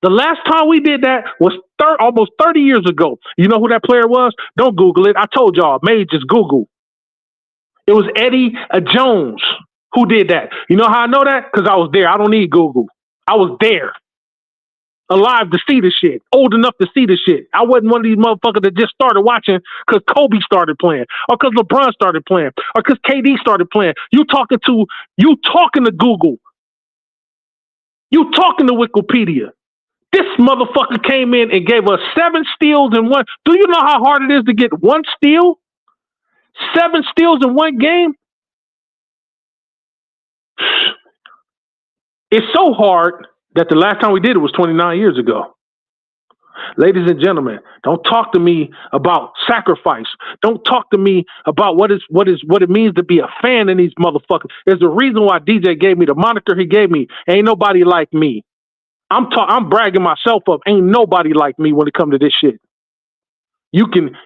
The last time we did that was almost 30 years ago. You know who that player was? Don't Google it. I told y'all. May just Google. It was Eddie Jones who did that. You know how I know that? Because I was there. I don't need Google. I was there. Alive to see the shit. Old enough to see the shit. I wasn't one of these motherfuckers that just started watching because Kobe started playing or because LeBron started playing or because KD started playing. You talking to Google. You talking to Wikipedia. This motherfucker came in and gave us 7 steals in one. Do you know how hard it is to get one steal? 7 steals in one game? It's so hard that the last time we did it was 29 years ago. Ladies and gentlemen, don't talk to me about sacrifice. Don't talk to me about what it means to be a fan in these motherfuckers. There's a reason why DJ gave me the moniker he gave me. Ain't nobody like me. I'm bragging myself up. Ain't nobody like me when it comes to this shit. You can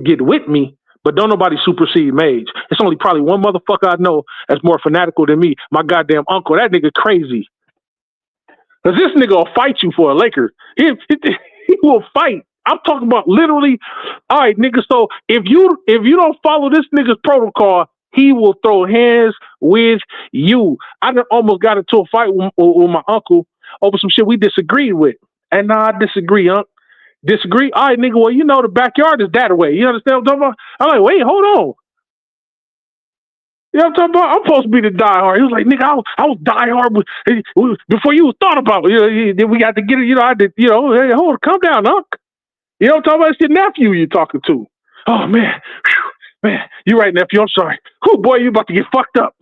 get with me, but don't nobody supersede Mage. It's only probably one motherfucker I know that's more fanatical than me. My goddamn uncle. That nigga crazy. Cause this nigga will fight you for a Laker. He will fight. I'm talking about literally. All right, nigga. So if you don't follow this nigga's protocol, he will throw hands with you. I almost got into a fight with my uncle over some shit we disagreed with. And nah, I disagree, Unc. Disagree? All right, nigga, well, you know the backyard is that way. You understand what I'm talking about? I'm like, wait, hold on. You know what I'm talking about? I'm supposed to be the diehard. He was like, nigga, I was diehard before you thought about it. Then we got to get it, I did, hey, hold on, calm down, Unc. You know what I'm talking about? It's your nephew you're talking to. Oh, man. Whew, man, you're right, nephew. I'm sorry. Whew, boy, you about to get fucked up.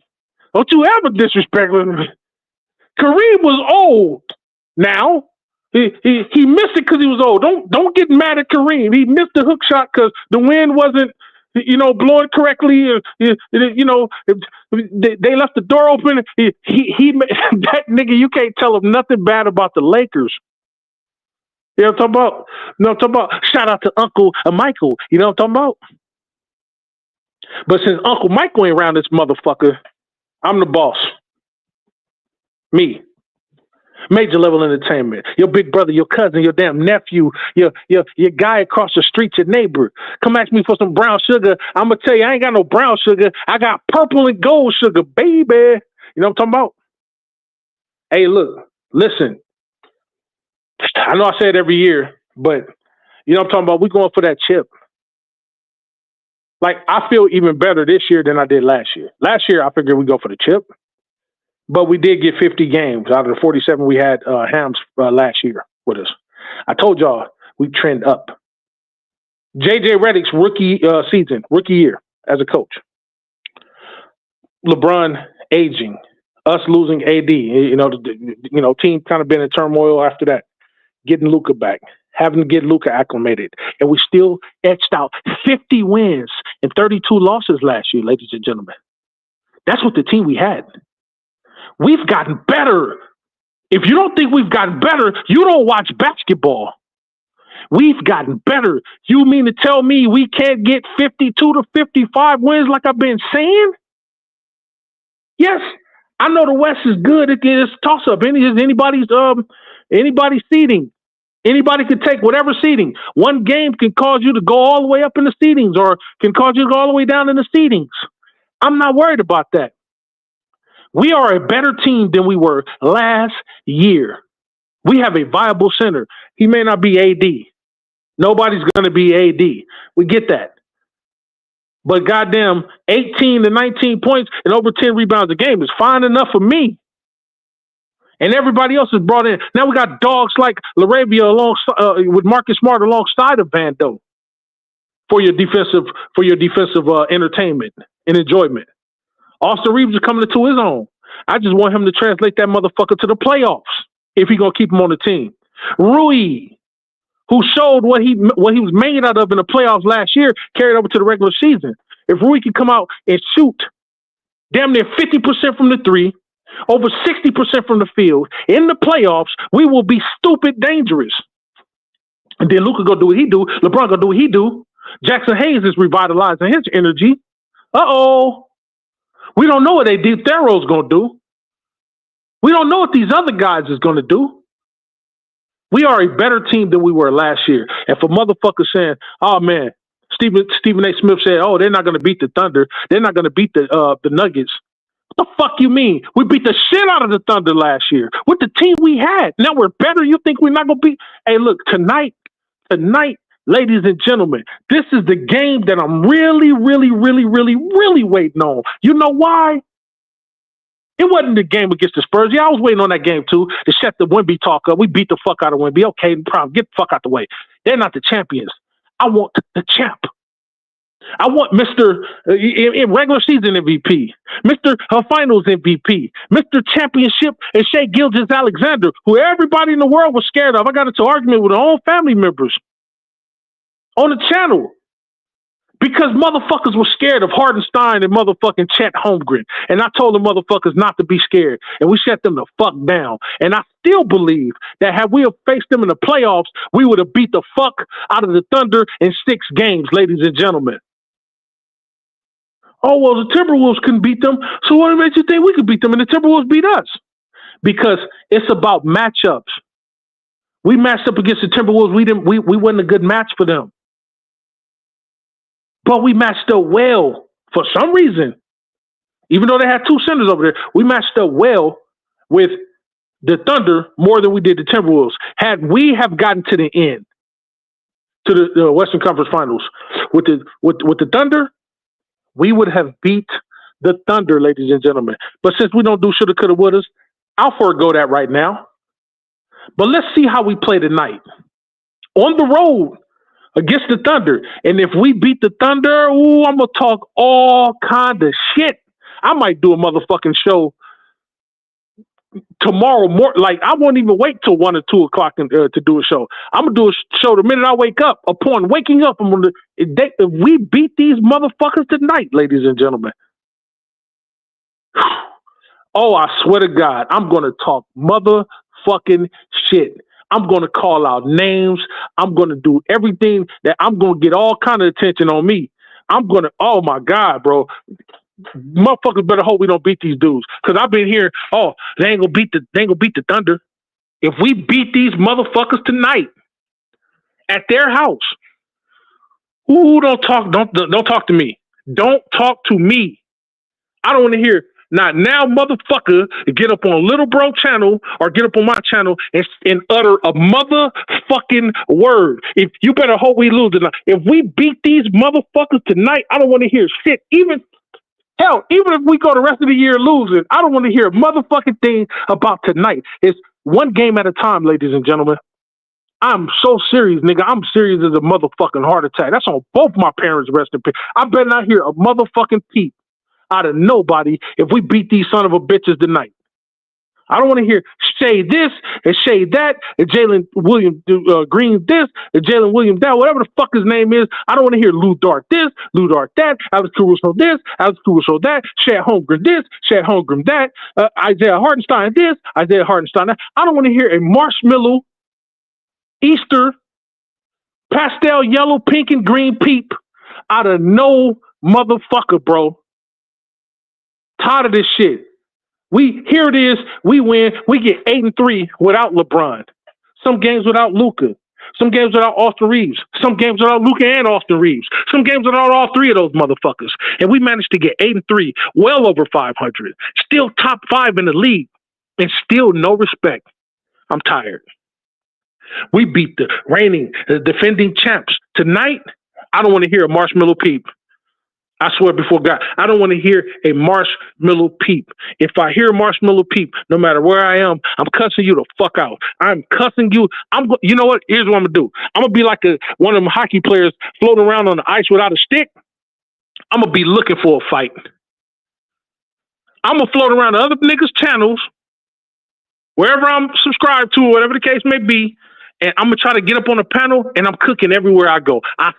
Don't you ever disrespect me. Kareem was old now. He missed it because he was old. Don't get mad at Kareem. He missed the hook shot because the wind wasn't, blowing correctly. They left the door open. He that nigga. You can't tell him nothing bad about the Lakers. You know what I'm talking about? No, I'm talking about. Shout out to Uncle Michael. You know what I'm talking about? But since Uncle Michael ain't around this motherfucker, I'm the boss. Me. Major Level Entertainment. Your big brother, your cousin, your damn nephew, your guy across the street, your neighbor. Come ask me for some brown sugar. I'm going to tell you, I ain't got no brown sugar. I got purple and gold sugar, baby. You know what I'm talking about? Hey, look, listen. I know I say it every year, but you know what I'm talking about? We're going for that chip. Like, I feel even better this year than I did last year. Last year, I figured we'd go for the chip. But we did get 50 games out of the 47 we had Hams last year with us. I told y'all we trend up. JJ Redick's rookie year as a coach. LeBron aging, us losing AD. Team kind of been in turmoil after that. Getting Luka back, having to get Luka acclimated, and we still etched out 50 wins and 32 losses last year, ladies and gentlemen. That's what the team we had. We've gotten better. If you don't think we've gotten better, you don't watch basketball. We've gotten better. You mean to tell me we can't get 52 to 55 wins like I've been saying? Yes, I know the West is good. It's a toss-up. Anybody's Anybody seeding. Anybody can take whatever seeding. One game can cause you to go all the way up in the seedings or can cause you to go all the way down in the seedings. I'm not worried about that. We are a better team than we were last year. We have a viable center. He may not be AD. Nobody's going to be AD. We get that. But goddamn, 18 to 19 points and over 10 rebounds a game is fine enough for me. And everybody else is brought in. Now we got dogs like Laravia with Marcus Smart alongside of Vando for your defensive entertainment and enjoyment. Austin Reeves is coming into his own. I just want him to translate that motherfucker to the playoffs if he's gonna keep him on the team. Rui, who showed what he was made out of in the playoffs last year, carried over to the regular season. If Rui can come out and shoot damn near 50% from the three, over 60% from the field in the playoffs, we will be stupid dangerous. And then Luka go do what he do. LeBron go do what he do. Jackson Hayes is revitalizing his energy. Uh-oh. We don't know what AD Thero's going to do. We don't know what these other guys is going to do. We are a better team than we were last year. And for motherfuckers saying, oh, man, Stephen A. Smith said, oh, they're not going to beat the Thunder. They're not going to beat the Nuggets. What the fuck you mean? We beat the shit out of the Thunder last year with the team we had. Now we're better. You think we're not going to beat? Hey, look, tonight, ladies and gentlemen, this is the game that I'm really, really, really, really, really waiting on. You know why? It wasn't the game against the Spurs. Yeah, I was waiting on that game too to shut the Wemby talk up. We beat the fuck out of Wemby. Okay, no problem. Get the fuck out the way. They're not the champions. I want the champ. I want Mr. In regular season MVP, Mr. Finals MVP, Mr. Championship, and Shea Gilgeous-Alexander, who everybody in the world was scared of. I got into an argument with our own family members on the channel because motherfuckers were scared of Hardenstein and motherfucking Chet Holmgren. And I told the motherfuckers not to be scared. And we shut them the fuck down. And I still believe that had we have faced them in the playoffs, we would have beat the fuck out of the Thunder in 6 games, ladies and gentlemen. Oh, well, the Timberwolves couldn't beat them. So what makes you think we could beat them and the Timberwolves beat us? Because it's about matchups. We matched up against the Timberwolves. We wasn't a good match for them. But we matched up well for some reason. Even though they had 2 centers over there, we matched up well with the Thunder more than we did the Timberwolves. Had we have gotten to the end, to the Western Conference Finals with the Thunder, we would have beat the Thunder, ladies and gentlemen. But since we don't do shoulda, coulda, wouldas, I'll forego that right now. But let's see how we play tonight. On the road against the Thunder. And if we beat the Thunder, ooh, I'm going to talk all kind of shit. I might do a motherfucking show tomorrow morning. Like, I won't even wait till 1 or 2 o'clock to do a show. I'm going to do a show the minute I wake up. Upon waking up, I'm going to, if we beat these motherfuckers tonight, ladies and gentlemen. Oh, I swear to God, I'm going to talk motherfucking shit. I'm going to call out names. I'm going to do everything that I'm going to get all kind of attention on me. I'm going to, oh my God, bro. Motherfuckers better hope we don't beat these dudes. Cause I've been here, oh, they ain't gonna beat the Thunder. If we beat these motherfuckers tonight at their house, ooh, don't talk to me. Don't talk to me. I don't want to hear not now, motherfucker, get up on Little Bro channel or get up on my channel and utter a motherfucking word. If you better hope we lose tonight. If we beat these motherfuckers tonight, I don't want to hear shit. Even if we go the rest of the year losing, I don't want to hear a motherfucking thing about tonight. It's one game at a time, ladies and gentlemen. I'm so serious, nigga. I'm serious as a motherfucking heart attack. That's on both my parents, rest in peace. I better not hear a motherfucking peep out of nobody if we beat these son of a bitches tonight. I don't want to hear Shay this and Shay that and Jalen Williams Green this and Jalen Williams that, whatever the fuck his name is. I don't want to hear Lou Dart this, Lou Dart that, Alex Caruso this, Alex Caruso that, Shay Holmgren this, Shay Holmgren that, Isaiah Hartenstein this, Isaiah Hartenstein that. I don't want to hear a marshmallow, Easter, pastel yellow, pink, and green peep out of no motherfucker, bro. Tired of this shit. Here it is. We win. We get 8-3 without LeBron. Some games without Luka. Some games without Austin Reeves. Some games without Luka and Austin Reeves. Some games without all three of those motherfuckers. And we managed to get 8-3, well over 500. Still top 5 in the league. And still no respect. I'm tired. We beat the reigning, defending champs. Tonight, I don't want to hear a marshmallow peep. I swear before God, I don't want to hear a marshmallow peep. If I hear a marshmallow peep, no matter where I am, I'm cussing you the fuck out. I'm cussing you. You know what? Here's what I'm going to do. I'm going to be like one of them hockey players floating around on the ice without a stick. I'm going to be looking for a fight. I'm going to float around the other niggas' channels, wherever I'm subscribed to, whatever the case may be, and I'm going to try to get up on the panel, and I'm cooking everywhere I go. I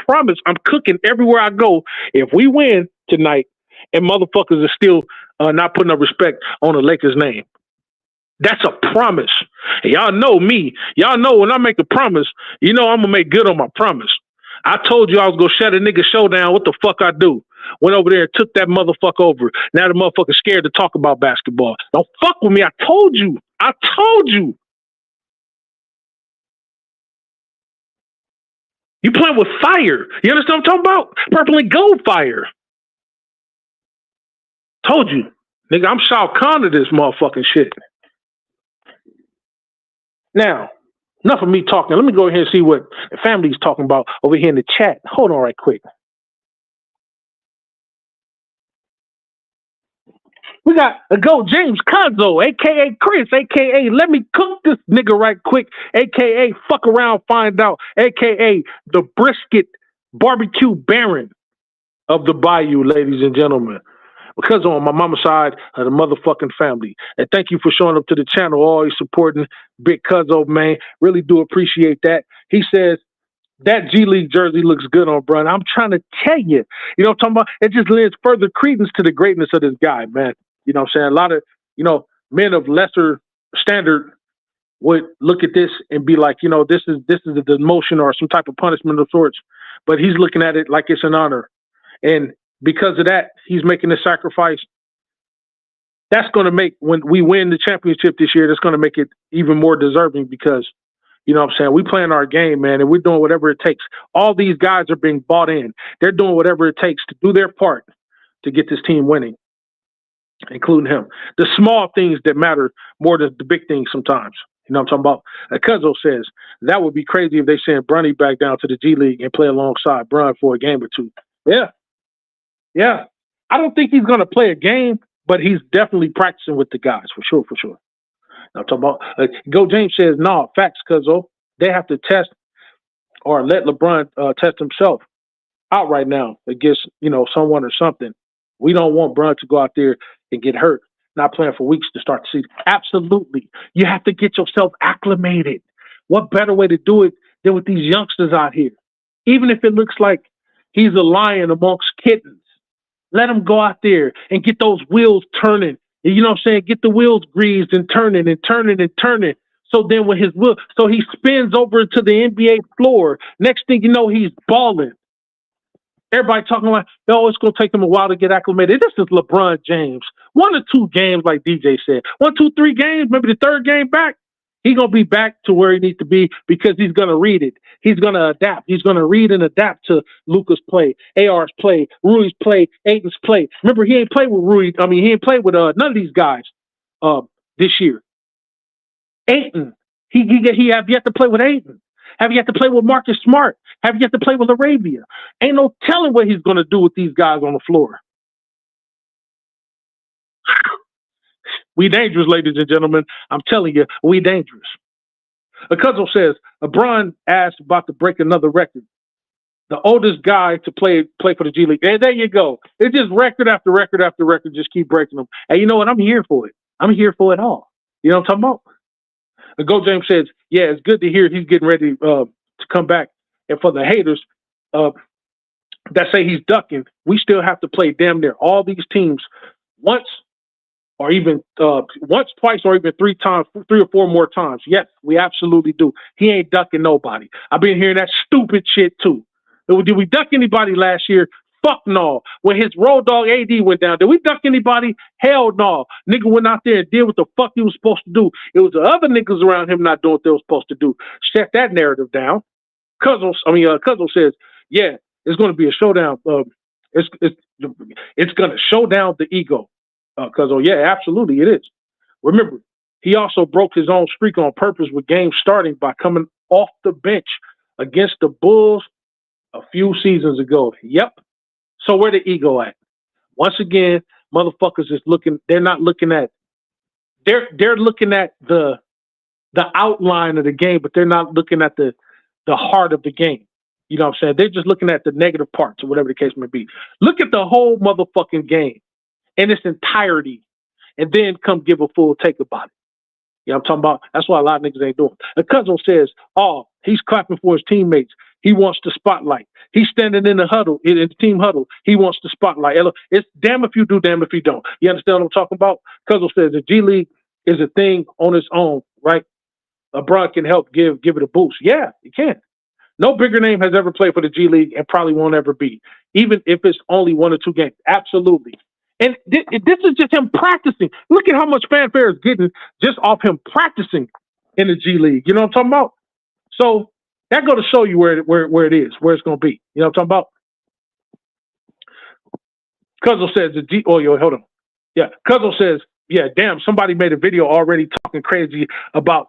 promise I'm cooking everywhere I go. If we win tonight and motherfuckers are still not putting up respect on the Lakers' name. That's a promise. And y'all know me. Y'all know when I make a promise, you know I'm going to make good on my promise. I told you I was going to shut a nigga show down. What the fuck I do? Went over there and took that motherfucker over. Now the motherfucker's scared to talk about basketball. Don't fuck with me. I told you. You playing with fire. You understand what I'm talking about? Purple and gold fire. Told you. Nigga, I'm Shao Kahn of this motherfucking shit. Now, enough of me talking. Let me go ahead and see what the family's talking about over here in the chat. Hold on right quick. We got a Go James Conzo, a.k.a. Chris, a.k.a. Let me cook this nigga right quick, a.k.a. Fuck around, find out, a.k.a. the Brisket Barbecue Baron of the Bayou, ladies and gentlemen. Because on my mama's side of the motherfucking family. And thank you for showing up to the channel, always supporting Big Cuzzo, man. Really do appreciate that. He says, that G League jersey looks good on Brun. I'm trying to tell you, you know what I'm talking about? It just lends further credence to the greatness of this guy, man. You know what I'm saying? A lot of, men of lesser standard would look at this and be like, this is a demotion or some type of punishment of sorts. But he's looking at it like it's an honor. And because of that, he's making a sacrifice. That's going to make, when we win the championship this year, that's going to make it even more deserving because, you know what I'm saying, we playing our game, man, and we're doing whatever it takes. All these guys are being bought in. They're doing whatever it takes to do their part to get this team winning, including him. The small things that matter more than the big things sometimes. You know what I'm talking about? Cuzzo says, that would be crazy if they send Bronny back down to the G League and play alongside Brun for a game or two. Yeah. I don't think he's going to play a game, but he's definitely practicing with the guys, for sure. Now, I'm talking about, Go James says, no, facts, Cuzzo. They have to test or let LeBron test himself out right now against, someone or something. We don't want Brun to go out there and get hurt, not playing for weeks to start the season. Absolutely. You have to get yourself acclimated. What better way to do it than with these youngsters out here? Even if it looks like he's a lion amongst kittens, let him go out there and get those wheels turning. You know what I'm saying? Get the wheels greased and turning. So then when so he spins over to the NBA floor. Next thing you know, he's balling. Everybody talking like, it's going to take him a while to get acclimated. This is LeBron James. 1 or 2 games, like DJ said. 1, 2, 3 games, maybe the third game back. He's going to be back to where he needs to be because he's going to read it. He's going to adapt. He's going to read and adapt to Luka's play, AR's play, Rui's play, Ayton's play. Remember, he ain't played with Rui. He ain't played with none of these guys this year. Ayton, he have yet to play with Ayton. Have yet to play with Marcus Smart. Have yet to play with Arabia. Ain't no telling what he's going to do with these guys on the floor. We dangerous, ladies and gentlemen. I'm telling you, we dangerous. Cuzzo says, LeBron asked about to break another record. The oldest guy to play for the G League. And there you go. It's just record after record after record. Just keep breaking them. And you know what? I'm here for it. I'm here for it all. You know what I'm talking about? Go James says, yeah, it's good to hear he's getting ready to come back. And for the haters that say he's ducking, we still have to play damn near all these teams once, twice, or even 3 or 4 more times. Yes, we absolutely do. He ain't ducking nobody. I've been hearing that stupid shit too. Did we duck anybody last year? Fuck no. When his road dog AD went down, did we duck anybody? Hell no. Nigga went out there and did what the fuck he was supposed to do. It was the other niggas around him not doing what they were supposed to do. Shut that narrative down. Cuzzo says, yeah, it's going to be a showdown. It's going to show down the ego. Cuzzo, yeah, absolutely it is. Remember, he also broke his own streak on purpose with games starting by coming off the bench against the Bulls a few seasons ago. Yep. So where the ego at? Once again, motherfuckers is looking. They're not looking at. They're looking at the outline of the game, but they're not looking at the heart of the game. You know what I'm saying? They're just looking at the negative parts or whatever the case may be. Look at the whole motherfucking game in its entirety, and then come give a full take about it. You know what I'm talking about? That's why a lot of niggas ain't doing. The cousin says, oh, he's clapping for his teammates. He wants the spotlight. He's standing in the huddle, in the team huddle. He wants the spotlight. It's damn if you do, damn if you don't. You understand what I'm talking about? Cousin says the G League is a thing on its own, right? LeBron can help give it a boost. Yeah, he can. No bigger name has ever played for the G League and probably won't ever be, even if it's only 1 or 2 games. Absolutely. And this is just him practicing. Look at how much fanfare is getting just off him practicing in the G League. You know what I'm talking about? So that go to show you where it is, where it's going to be. You know what I'm talking about? Cuzzo says the G. Oh, yo, hold on. Yeah, Cuzzo says, yeah, damn, somebody made a video already talking crazy about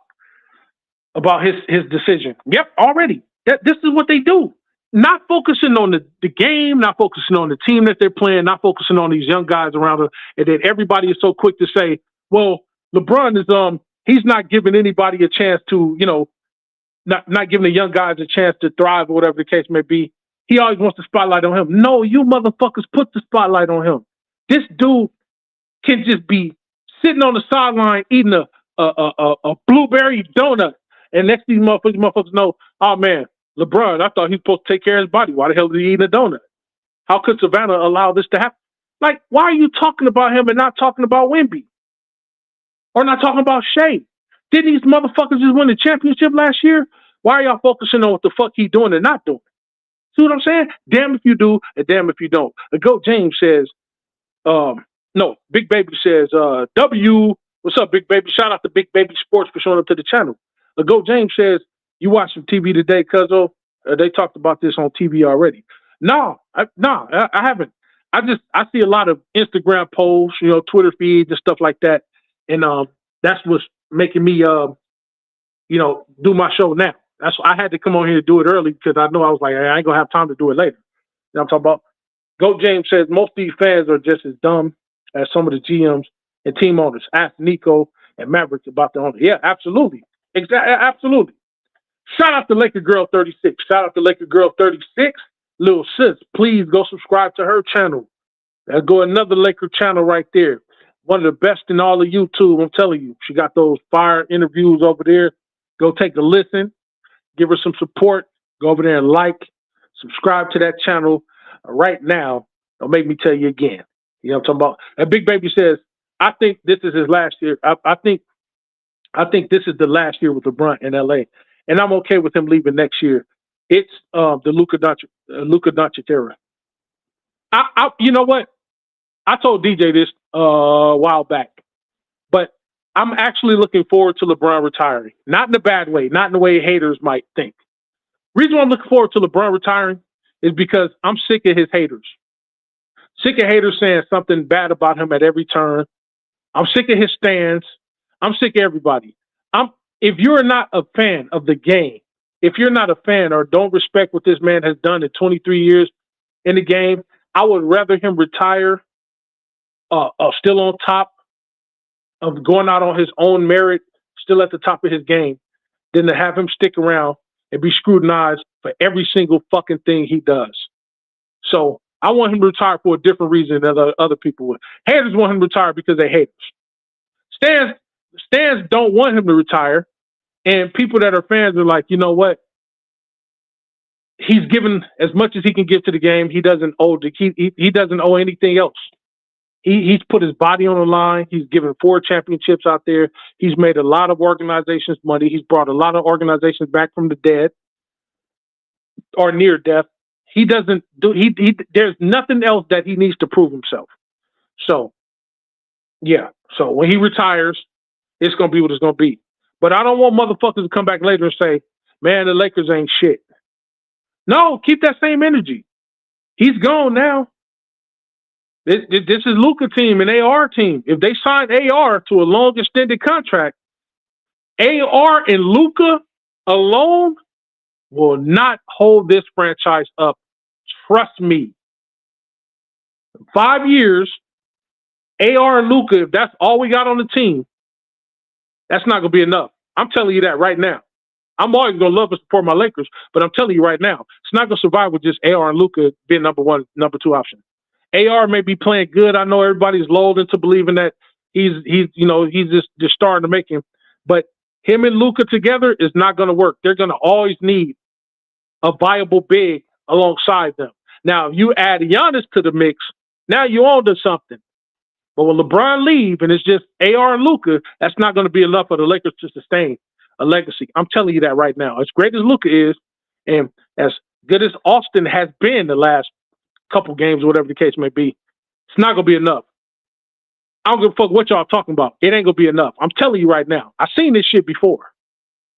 his decision. Yep, already. This is what they do. Not focusing on the game, not focusing on the team that they're playing, not focusing on these young guys around them, and then everybody is so quick to say, well, LeBron is he's not giving anybody a chance to, you know, not giving the young guys a chance to thrive or whatever the case may be. He always wants the spotlight on him. No, you motherfuckers put the spotlight on him. This dude can just be sitting on the sideline eating a blueberry donut, and next thing motherfuckers know, oh man, LeBron, I thought he was supposed to take care of his body. Why the hell did he eat a donut? How could Savannah allow this to happen? Like, why are you talking about him and not talking about Wemby? Or not talking about Shea? Didn't these motherfuckers just win the championship last year? Why are y'all focusing on what the fuck he doing and not doing? See what I'm saying? Damn if you do, and damn if you don't. The GOAT James says, no, Big Baby says, W, what's up, Big Baby? Shout out to Big Baby Sports for showing up to the channel. The GOAT James says, you watch some TV today, Cuzzo? They talked about this on TV already. No, I haven't. I see a lot of Instagram posts, you know, Twitter feeds and stuff like that. And that's what's making me, you know, do my show now. That's why I had to come on here to do it early because I know I was like, I ain't going to have time to do it later. You know what I'm talking about? GOAT James says most of these fans are just as dumb as some of the GMs and team owners. Ask Nico and Mavericks about the owner. Yeah, absolutely. Exactly. Absolutely. Shout out to Laker Girl 36. Shout out to Laker Girl 36. Little sis, please go subscribe to her channel. There's go another Laker channel right there. One of the best in all of YouTube, I'm telling you. She got those fire interviews over there. Go take a listen. Give her some support. Go over there and like. Subscribe to that channel right now. Don't make me tell you again. You know what I'm talking about? And Big Baby says, I think this is his last year. I think this is the last year with LeBron in LA. And I'm okay with him leaving next year. It's the Luka Doncic era. You know what? I told DJ this a while back, but I'm actually looking forward to LeBron retiring. Not in a bad way, not in the way haters might think. Reason why I'm looking forward to LeBron retiring is because I'm sick of his haters. Sick of haters saying something bad about him at every turn. I'm sick of his stands. I'm sick of everybody. If you're not a fan of the game, if you're not a fan or don't respect what this man has done in 23 years in the game, I would rather him retire still on top of going out on his own merit, still at the top of his game, than to have him stick around and be scrutinized for every single fucking thing he does. So I want him to retire for a different reason than other people would. Haters want him to retire because they hate us. Stans don't want him to retire, and people that are fans are like, you know what? He's given as much as he can give to the game. He doesn't owe he doesn't owe anything else. He's put his body on the line. He's given 4 championships out there. He's made a lot of organizations money. He's brought a lot of organizations back from the dead or near death. He doesn't do he there's nothing else that he needs to prove himself. So yeah. So when he retires, it's gonna be what it's gonna be. But I don't want motherfuckers to come back later and say, man, the Lakers ain't shit. No, keep that same energy. He's gone now. This is Luka team and AR team. If they sign AR to a long extended contract, AR and Luka alone will not hold this franchise up. Trust me. 5 years, AR and Luka, if that's all we got on the team, that's not going to be enough. I'm telling you that right now. I'm always going to love and support my Lakers, but I'm telling you right now, it's not going to survive with just AR and Luka being number one, number two option. AR may be playing good. I know everybody's lulled into believing that he's just starting to make him, but him and Luka together is not going to work. They're going to always need a viable big alongside them. Now, if you add Giannis to the mix, now you're on to something. But when LeBron leave and it's just AR and Luka, that's not going to be enough for the Lakers to sustain a legacy. I'm telling you that right now. As great as Luka is, and as good as Austin has been the last couple games, whatever the case may be, it's not going to be enough. I don't give a fuck what y'all talking about. It ain't going to be enough. I'm telling you right now. I've seen this shit before.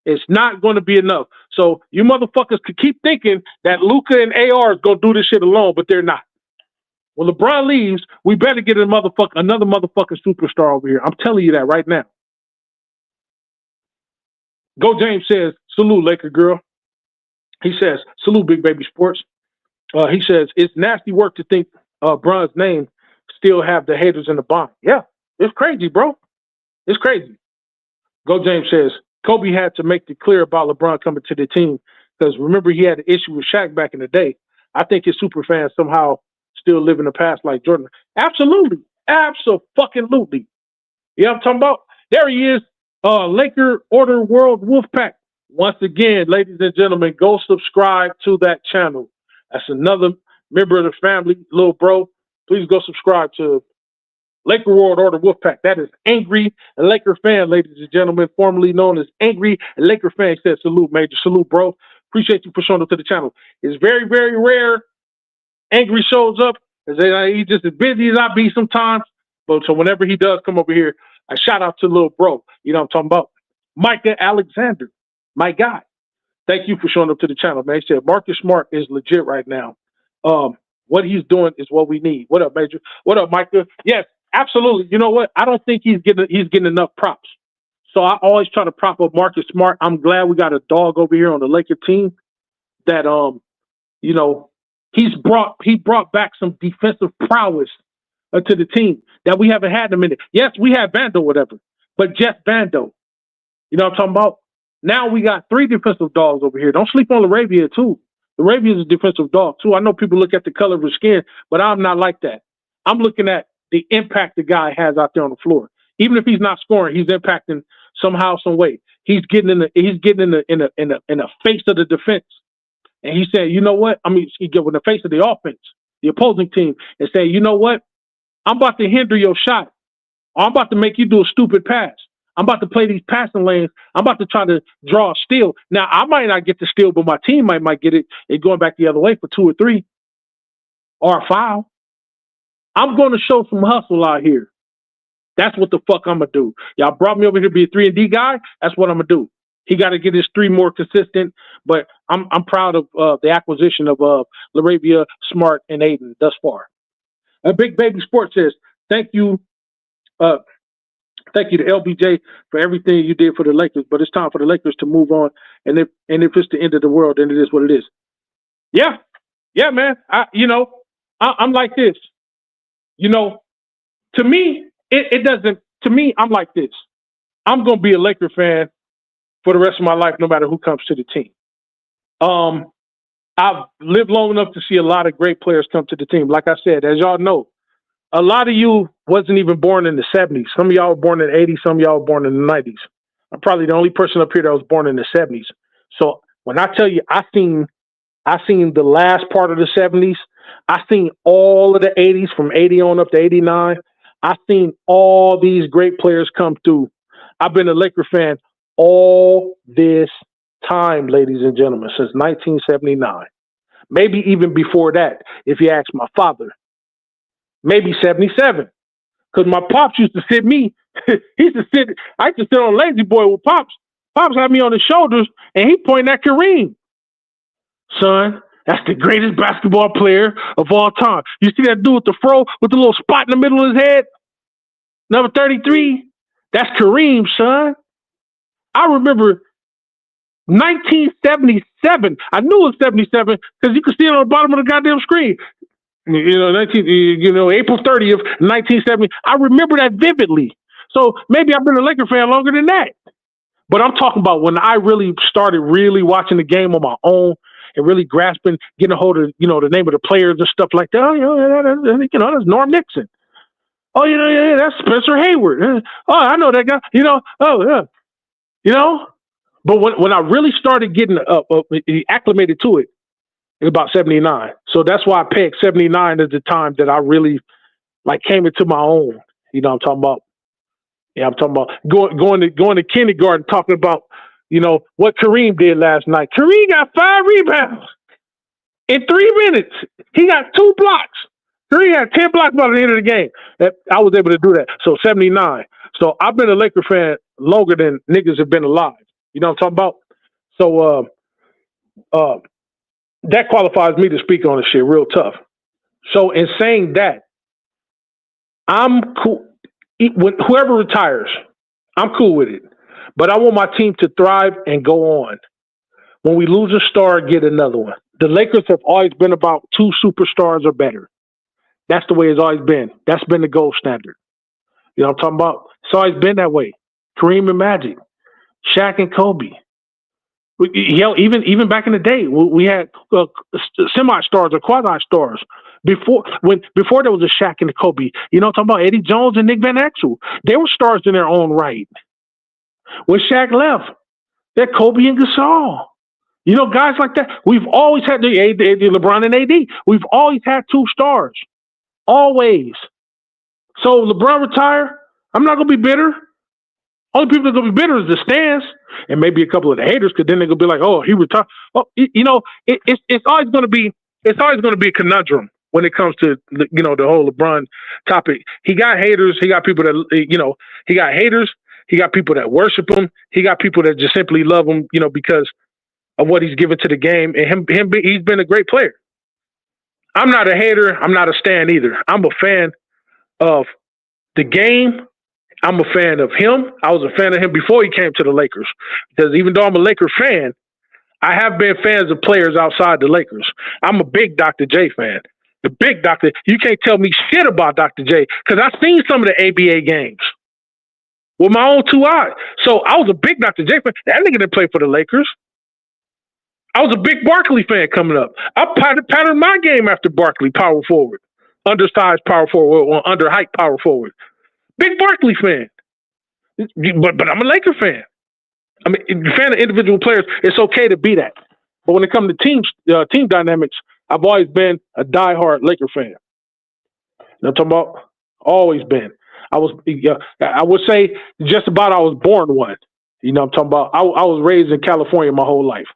It's not going to be enough. So you motherfuckers could keep thinking that Luka and AR is going to do this shit alone, but they're not. When LeBron leaves, we better get another motherfucking superstar over here. I'm telling you that right now. Go James says, salute, Laker girl. He says, salute, Big Baby Sports. He says, it's nasty work to think Bron's name still have the haters in the bond. Yeah, it's crazy, bro. It's crazy. Go James says, Kobe had to make it clear about LeBron coming to the team because remember he had an issue with Shaq back in the day. I think his super fans somehow still live in the past like Jordan. Absolutely. Absolutely. You know what I'm talking about? There he is. Laker Order World Wolfpack. Once again, ladies and gentlemen, go subscribe to that channel. That's another member of the family, little bro. Please go subscribe to Laker World Order Wolfpack. That is Angry Laker Fan, ladies and gentlemen, formerly known as Angry Laker Fan. He said, salute, Major. Salute, bro. Appreciate you for showing up to the channel. It's very, very rare Angry shows up. He's just as busy as I be sometimes. But so whenever he does come over here, I shout out to little bro. You know what I'm talking about? Micah Alexander, my guy. Thank you for showing up to the channel, man. He said Marcus Smart is legit right now. What he's doing is what we need. What up, Major? What up, Micah? Yes, absolutely. You know what? I don't think he's getting enough props. So I always try to prop up Marcus Smart. I'm glad we got a dog over here on the Laker team that you know, he brought back some defensive prowess to the team that we haven't had in a minute. Yes, we had Vando, whatever, but just Vando. You know what I'm talking about? Now we got 3 defensive dogs over here. Don't sleep on Laravia, too. Laravia is a defensive dog, too. I know people look at the color of his skin, but I'm not like that. I'm looking at the impact the guy has out there on the floor. Even if he's not scoring, he's impacting somehow, some way. He's getting in the face of the defense. And he said, you know what? I mean, he get in the face of the offense, the opposing team, and say, you know what? I'm about to hinder your shot. Or I'm about to make you do a stupid pass. I'm about to play these passing lanes. I'm about to try to draw a steal. Now, I might not get the steal, but my team might get it and going back the other way for 2 or 3 or a foul. I'm going to show some hustle out here. That's what the fuck I'm going to do. Y'all brought me over here to be a 3-and-D guy. That's what I'm going to do. He got to get his 3 more consistent, but I'm proud of the acquisition of Laravia, Smart, and Aiden thus far. Big Baby Sports says, thank you. Thank you to LBJ for everything you did for the Lakers, but it's time for the Lakers to move on. And if it's the end of the world, then it is what it is. Yeah, man. I'm like this. You know, to me, it doesn't. To me, I'm like this. I'm gonna be a Laker fan for the rest of my life, no matter who comes to the team. I've lived long enough to see a lot of great players come to the team. Like I said, as y'all know, a lot of you wasn't even born in the 70s. Some of y'all were born in the 80s. Some of y'all were born in the 90s. I'm probably the only person up here that was born in the 70s. So when I tell you I seen the last part of the 70s, I seen all of the 80s from 80 on up to 89. I seen all these great players come through. I've been a Laker fan all this time, ladies and gentlemen, since 1979. Maybe even before that, if you ask my father. Maybe 77. Because my pops used to sit me. I used to sit on Lazy Boy with Pops. Pops had me on his shoulders, and he pointed at Kareem. Son, that's the greatest basketball player of all time. You see that dude with the fro, with the little spot in the middle of his head? Number 33? That's Kareem, son. I remember 1977. I knew it was 77 because you could see it on the bottom of the goddamn screen. April 30th, 1970. I remember that vividly. So maybe I've been a Laker fan longer than that. But I'm talking about when I really started really watching the game on my own and really grasping, getting a hold of, the name of the players and stuff like that. That's Norm Nixon. Oh, that's Spencer Hayward. Oh, I know that guy. But when I really started getting acclimated to it, about 79. So that's why I pegged 79 as the time that I really came into my own. I'm talking about. Yeah, I'm talking about going to kindergarten, talking about, what Kareem did last night. Kareem got 5 rebounds in 3 minutes. He got 2 blocks. Kareem had 10 blocks by the end of the game. I was able to do that. So 79. So I've been a Laker fan longer than niggas have been alive. You know what I'm talking about? So that qualifies me to speak on this shit real tough. So in saying that, I'm cool. When whoever retires, I'm cool with it. But I want my team to thrive and go on. When we lose a star, get another one. The Lakers have always been about 2 superstars or better. That's the way it's always been. That's been the gold standard. You know what I'm talking about? It's always been that way. Kareem and Magic, Shaq and Kobe. Even back in the day, we had semi-stars or quasi-stars. Before there was a Shaq and a Kobe, I'm talking about Eddie Jones and Nick Van Exel. They were stars in their own right. When Shaq left, they're Kobe and Gasol. Guys like that. We've always had the LeBron and AD. We've always had 2 stars. Always. So LeBron retire, I'm not going to be bitter. Only people that are going to be bitter is the stands and maybe a couple of the haters, because then they're going to be like, oh, he retired. Oh, it's always going to be a conundrum when it comes to, the whole LeBron topic. He got haters. He got people that, he got haters. He got people that worship him. He got people that just simply love him, because of what he's given to the game. And he's been a great player. I'm not a hater. I'm not a stan either. I'm a fan of the game. I'm a fan of him. I was a fan of him before he came to the Lakers, because even though I'm a Laker fan, I have been fans of players outside the Lakers. I'm a big Dr. J fan. The big Dr. You can't tell me shit about Dr. J, because I've seen some of the ABA games with my own 2 eyes. So I was a big Dr. J fan. That nigga didn't play for the Lakers. I was a big Barkley fan coming up. I patterned my game after Barkley, power forward, undersized power forward, or under-height power forward. Big Barkley fan. But I'm a Laker fan. I mean, if you're a fan of individual players, it's okay to be that. But when it comes to team dynamics, I've always been a diehard Laker fan. You know what I'm talking about? Always been. I would say just about I was born one. You know what I'm talking about? I was raised in California my whole life.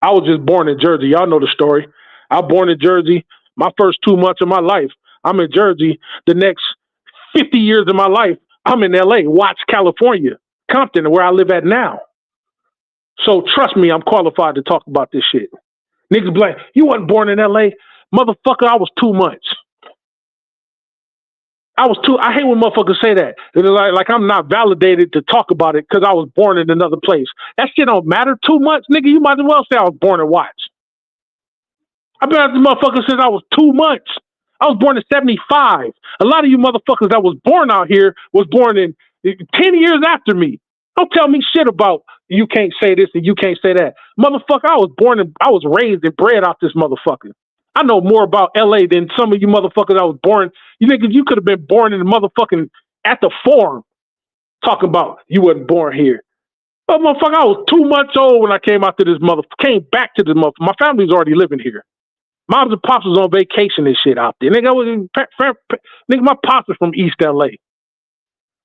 I was just born in Jersey. Y'all know the story. I was born in Jersey. My first 2 months of my life, I'm in Jersey. The next 50 years of my life, I'm in LA, Watts, California, Compton, where I live at now. So trust me, I'm qualified to talk about this shit. Niggas be like, you wasn't born in LA. Motherfucker, I was 2 months. I hate when motherfuckers say that. Like I'm not validated to talk about it because I was born in another place. That shit don't matter. 2 months, nigga, you might as well say I was born in Watts. I've been out this motherfucker since I was 2 months. I was born in 75. A lot of you motherfuckers that was born out here was born in 10 years after me. Don't tell me shit about you can't say this and you can't say that. Motherfucker, I was raised and bred out this motherfucker. I know more about LA than some of you motherfuckers I was born. You niggas, you could have been born in the motherfucking at the Forum talking about you wasn't born here. But motherfucker, I was 2 months old when I came back to this motherfucker. My family was already living here. Moms and pops was on vacation and shit out there. Nigga, my pops was from East LA.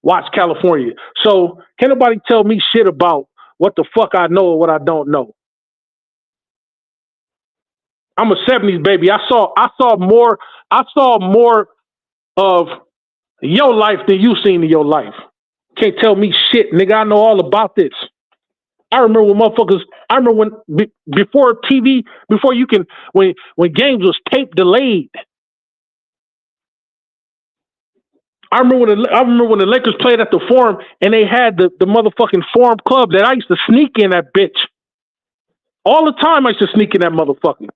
Watts, California. So can't nobody tell me shit about what the fuck I know or what I don't know. I'm a 70s baby. I saw more of your life than you seen in your life. Can't tell me shit, nigga. I know all about this. I remember when before TV, when games was tape delayed. I remember when the Lakers played at the Forum and they had the motherfucking Forum Club that I used to sneak in that bitch. All the time I used to sneak in that motherfucker.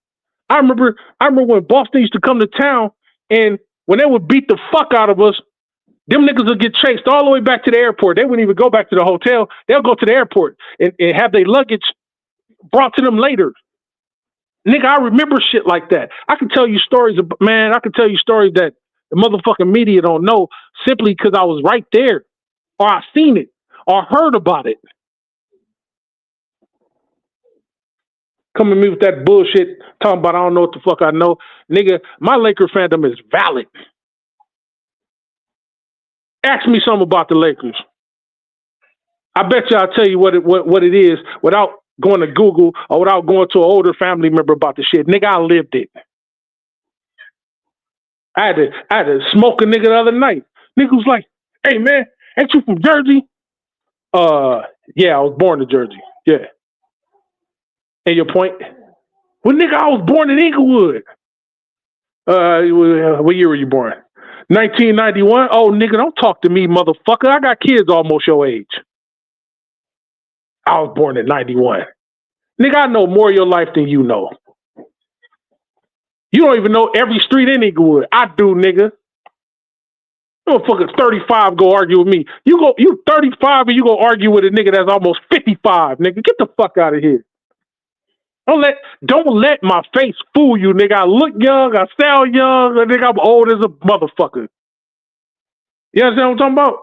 I remember when Boston used to come to town and when they would beat the fuck out of us, them niggas would get chased all the way back to the airport. They wouldn't even go back to the hotel. They'll go to the airport and have their luggage brought to them later. Nigga, I remember shit like that. I can tell you stories that the motherfucking media don't know simply because I was right there or I seen it or heard about it. Come at me with that bullshit talking about I don't know what the fuck I know. Nigga, my Laker fandom is valid. Ask me something about the Lakers. I bet you I'll tell you what it is without going to Google or without going to an older family member about the shit. Nigga, I lived it. I had to smoke a nigga the other night. Nigga was like, hey man, ain't you from Jersey? Yeah, I was born in Jersey. Yeah. And your point? Well, nigga, I was born in Inglewood. What year were you born? 1991? Oh, nigga, don't talk to me, motherfucker. I got kids almost your age. I was born in 91. Nigga, I know more of your life than you know. You don't even know every street in Inglewood. I do, nigga. Motherfucker 35 go argue with me. You 35 and you go argue with a nigga that's almost 55, nigga. Get the fuck out of here. Don't let my face fool you, nigga. I look young, I sound young, nigga. I'm old as a motherfucker. You understand what I'm talking about?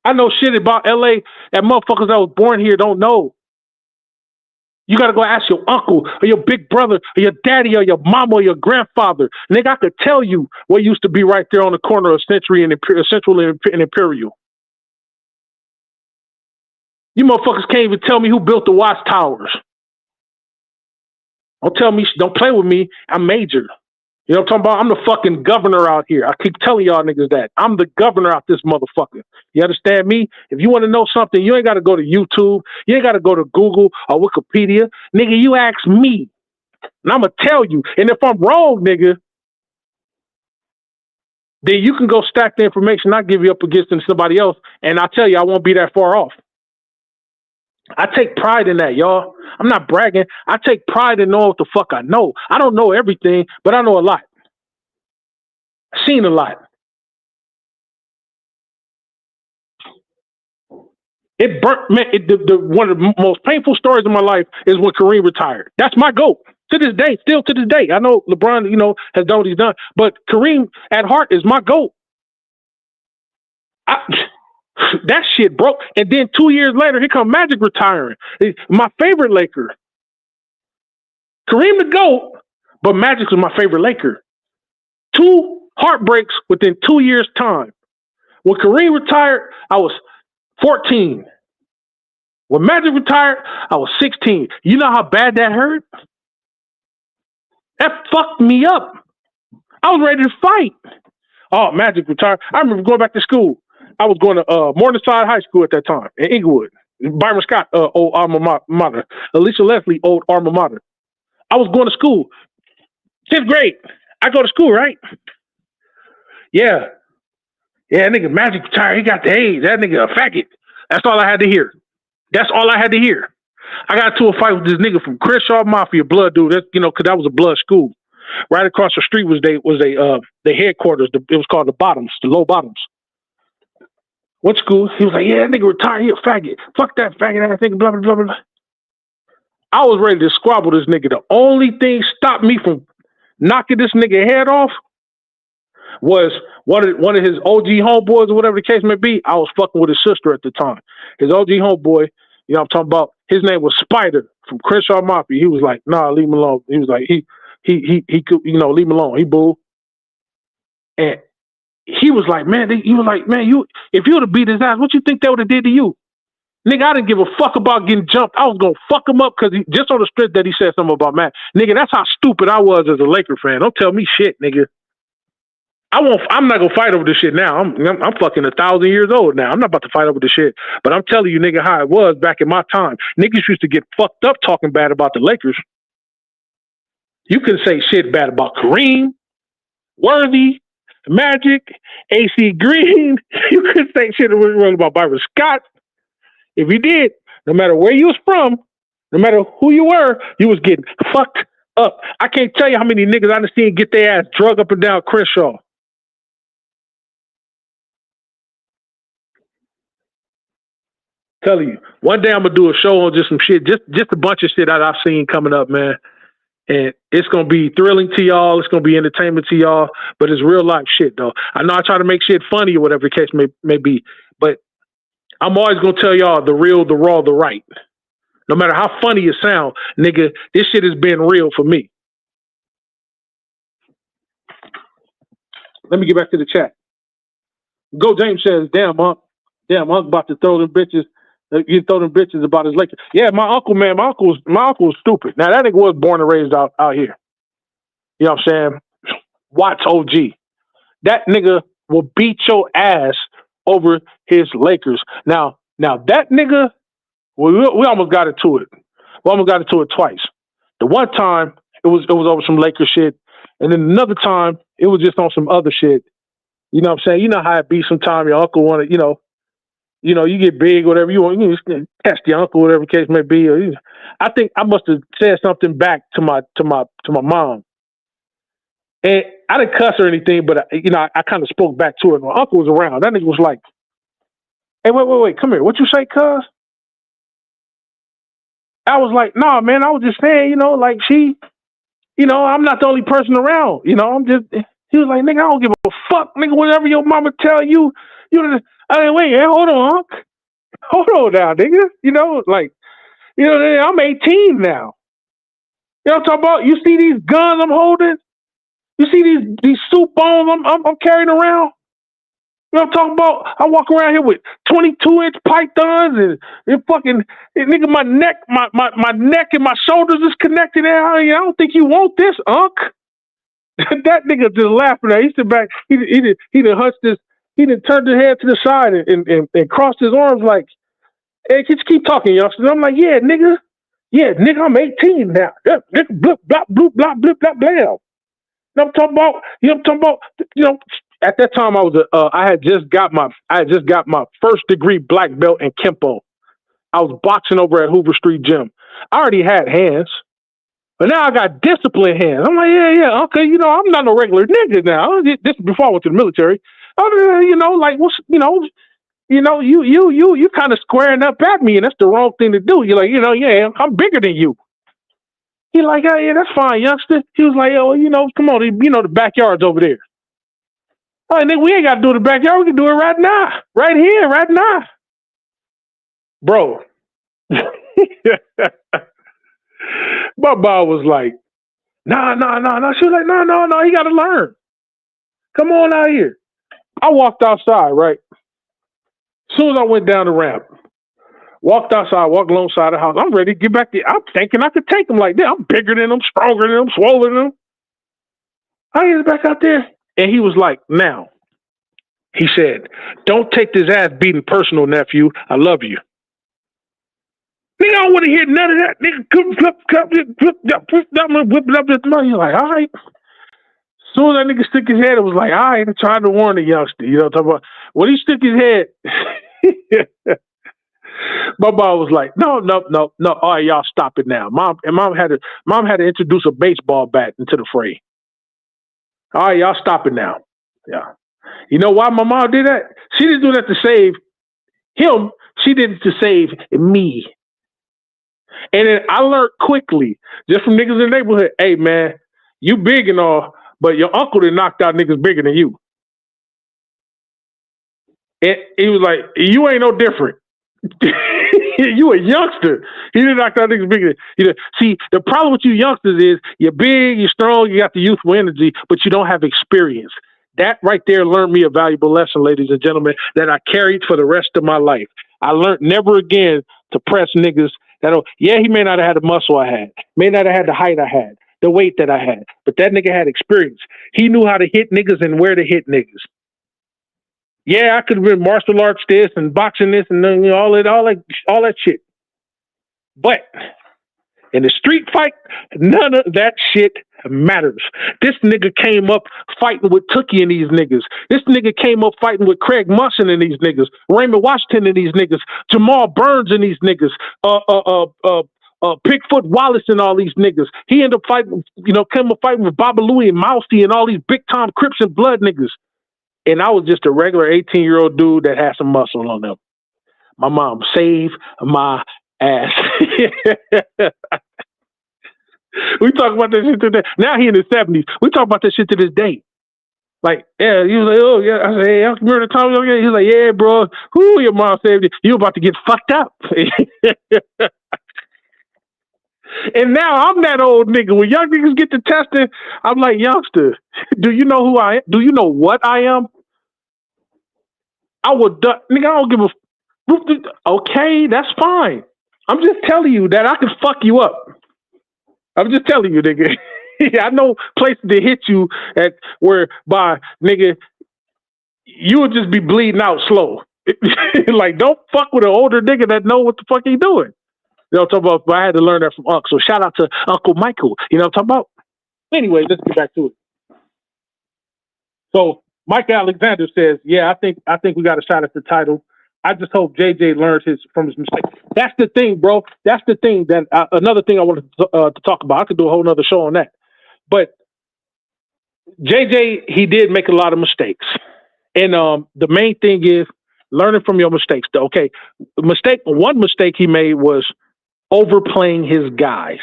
I know shit about LA that motherfuckers that was born here don't know. You gotta go ask your uncle or your big brother or your daddy or your mama or your grandfather. Nigga, I could tell you what used to be right there on the corner of Central and Imperial. You motherfuckers can't even tell me who built the Watts Towers. Don't play with me. I'm major. You know what I'm talking about? I'm the fucking governor out here. I keep telling y'all niggas that. I'm the governor out this motherfucker. You understand me? If you want to know something, you ain't got to go to YouTube. You ain't got to go to Google or Wikipedia. Nigga, you ask me. And I'm going to tell you. And if I'm wrong, nigga, then you can go stack the information I give you up against somebody else. And I tell you, I won't be that far off. I take pride in that, y'all. I'm not bragging. I take pride in knowing what the fuck I know. I don't know everything, but I know a lot. I've seen a lot. It burnt, man. One of the most painful stories of my life is when Kareem retired. That's my GOAT. To this day, still to this day. I know LeBron, has done what he's done, but Kareem at heart is my GOAT. That shit broke. And then 2 years later, here come Magic retiring. My favorite Laker. Kareem the GOAT, but Magic was my favorite Laker. 2 heartbreaks within 2 years' time. When Kareem retired, I was 14. When Magic retired, I was 16. You know how bad that hurt? That fucked me up. I was ready to fight. Oh, Magic retired. I remember going back to school. I was going to Morningside High School at that time in Inglewood. Byron Scott, old alma mater. Alicia Leslie, old alma mater. I was going to school. 10th grade. I go to school, right? Yeah. Yeah, that nigga Magic retired. He got the AIDS. That nigga a faggot. That's all I had to hear. That's all I had to hear. I got into a fight with this nigga from Crenshaw Mafia, blood dude. That's, because that was a blood school. Right across the street was the headquarters. It was called the Bottoms, the Low Bottoms. What school? He was like, yeah, that nigga retired. He a faggot. Fuck that faggot ass nigga, blah, blah, blah, blah. I was ready to squabble this nigga. The only thing stopped me from knocking this nigga head off was one of his OG homeboys or whatever the case may be. I was fucking with his sister at the time. His OG homeboy, I'm talking about, his name was Spider from Crenshaw Mafia. He was like, nah, leave him alone. He was like, he could, leave him alone. He boo. And he was like, man, if you would have beat his ass, what you think they would have did to you? Nigga, I didn't give a fuck about getting jumped. I was gonna fuck him up because just on the strength that he said something about Matt. Nigga, that's how stupid I was as a Laker fan. Don't tell me shit, nigga. I'm not gonna fight over this shit now. I'm fucking 1,000 years old now. I'm not about to fight over this shit. But I'm telling you, nigga, how it was back in my time. Niggas used to get fucked up talking bad about the Lakers. You can say shit bad about Kareem, Worthy, Magic, AC Green. You could say shit about Byron Scott. If you did, no matter where you was from, no matter who you were, you was getting fucked up. I can't tell you how many niggas I done seen get their ass drug up and down Crenshaw. Telling you, one day I'm gonna do a show on just some shit, just a bunch of shit that I've seen coming up, man. And it's gonna be thrilling to y'all. It's gonna be entertainment to y'all, but it's real life shit, though. I know I try to make shit funny or whatever the case may be, but I'm always gonna tell y'all the real, the raw, the right. No matter how funny it sounds, nigga, this shit has been real for me. Let me get back to the chat. Go James says, damn, Unc about to throw them bitches. You throw them bitches about his Lakers. Yeah, my uncle, man, my uncle was stupid. Now that nigga was born and raised out here. You know what I'm saying? Watts OG. That nigga will beat your ass over his Lakers. Now that nigga, we almost got into it. We almost got into it twice. The one time it was over some Lakers shit, and then another time it was just on some other shit. You know what I'm saying? You know how it be sometimes. Your uncle wanted, you know, you get big, whatever you want. You just test your uncle, whatever the case may be. I think I must have said something back to my mom, and I didn't cuss or anything, but I kind of spoke back to her. My uncle was around. That nigga was like, "Hey, wait, come here. What you say, cuz?" I was like, "Nah, man. I was just saying, like she, I'm not the only person around. I'm just." He was like, "Nigga, I don't give a fuck, nigga. Whatever your mama tell you, I mean, wait, hold on, Unc. Hold on now, nigga. I'm 18 now. You know what I'm talking about? You see these guns I'm holding? You see these soup bones I'm carrying around? You know what I'm talking about? I walk around here with 22-inch pythons and fucking nigga, my neck and my shoulders is connected. I don't think you want this, Unc." That nigga just laughing at. He sit back. He done hunched this. He done turned his head to the side and crossed his arms like, "Hey, just keep talking, youngsters." I'm like, "Yeah, nigga. I'm 18 now. Yeah, nigga, blip, blah, bloop, blah, blip, blah, blah." You know what I'm talking about? At that time I had just got my first degree black belt in Kempo. I was boxing over at Hoover Street Gym. I already had hands. But now I got disciplined hands. I'm like, yeah, okay, I'm not no regular nigga now. This is before I went to the military. You kind of squaring up at me, and that's the wrong thing to do. You're like, yeah, I'm bigger than you. He like, "Oh, yeah, that's fine, youngster." He was like, "Oh, come on, the backyard's over there." All right, nigga, we ain't got to do the backyard. We can do it right now, right here, right now, bro. My mom was like, nah. She was like, no, you got to learn. Come on out here. I walked outside, right? As soon as I went down the ramp, walked outside, walked alongside the house. I'm ready to get back there. I'm thinking I could take them like that. I'm bigger than them, stronger than them, swollen than them. I get back out there, and he was like, "Now," he said, "don't take this ass beating personal, nephew. I love you." Nigga, I don't want to hear none of that. Nigga, you're like, all right. As soon as that nigga stick his head, it was like, all right, I'm trying to warn the youngster. You know what I'm talking about? When he stick his head, my mom was like, no. All right, y'all stop it now. Mom had to introduce a baseball bat into the fray. All right, y'all stop it now. Yeah. You know why my mom did that? She didn't do that to save him. She did it to save me. And then I learned quickly, just from niggas in the neighborhood, hey, man, you big and all, but your uncle done knocked out niggas bigger than you. And he was like, you ain't no different. You a youngster. He didn't knock out niggas bigger than you. See, the problem with you youngsters is you're big, you're strong, you got the youthful energy, but you don't have experience. That right there learned me a valuable lesson, ladies and gentlemen, that I carried for the rest of my life. I learned never again to press niggas yeah, he may not have had the muscle I had, may not have had the height I had, the weight that I had, but that nigga had experience. He knew how to hit niggas and where to hit niggas. Yeah, I could have been martial arts this and boxing this and all that shit. But in the street fight, none of that shit matters. This nigga came up fighting with Tookie and these niggas. This nigga came up fighting with Craig Musson and these niggas, Raymond Washington and these niggas, Jamal Burns and these niggas, Bigfoot Wallace and all these niggas. He ended up fighting, came up fighting with Baba Louie and Mousy and all these big time Crips and Blood niggas. And I was just a regular 18-year-old dude that had some muscle on them. My mom saved my ass. We talk about that shit today. Now he in his 70s. We talk about that shit to this day. Like, yeah, he was like, oh, yeah. I said, hey, I remember the time. He's like, yeah, bro. Who your mom saved you? You about to get fucked up. And now I'm that old nigga. When young niggas get to testing, I'm like, youngster, do you know who I am? Do you know what I am? I would, nigga, I don't give a. Okay, that's fine. I'm just telling you that I can fuck you up. I'm just telling you, nigga. I know places to hit you at whereby, nigga, you would just be bleeding out slow. Like, don't fuck with an older nigga that know what the fuck he doing. You know what I'm talking about? But I had to learn that from Unc. So shout out to Uncle Michael. You know what I'm talking about? Anyway, let's get back to it. So Mike Alexander says, yeah, I think we got a shot at the title. I just hope JJ learns from his mistake. That's the thing, bro. That's the thing that another thing I wanted to talk about. I could do a whole nother show on that. But JJ, he did make a lot of mistakes. And the main thing is learning from your mistakes. Okay. One mistake he made was overplaying his guys.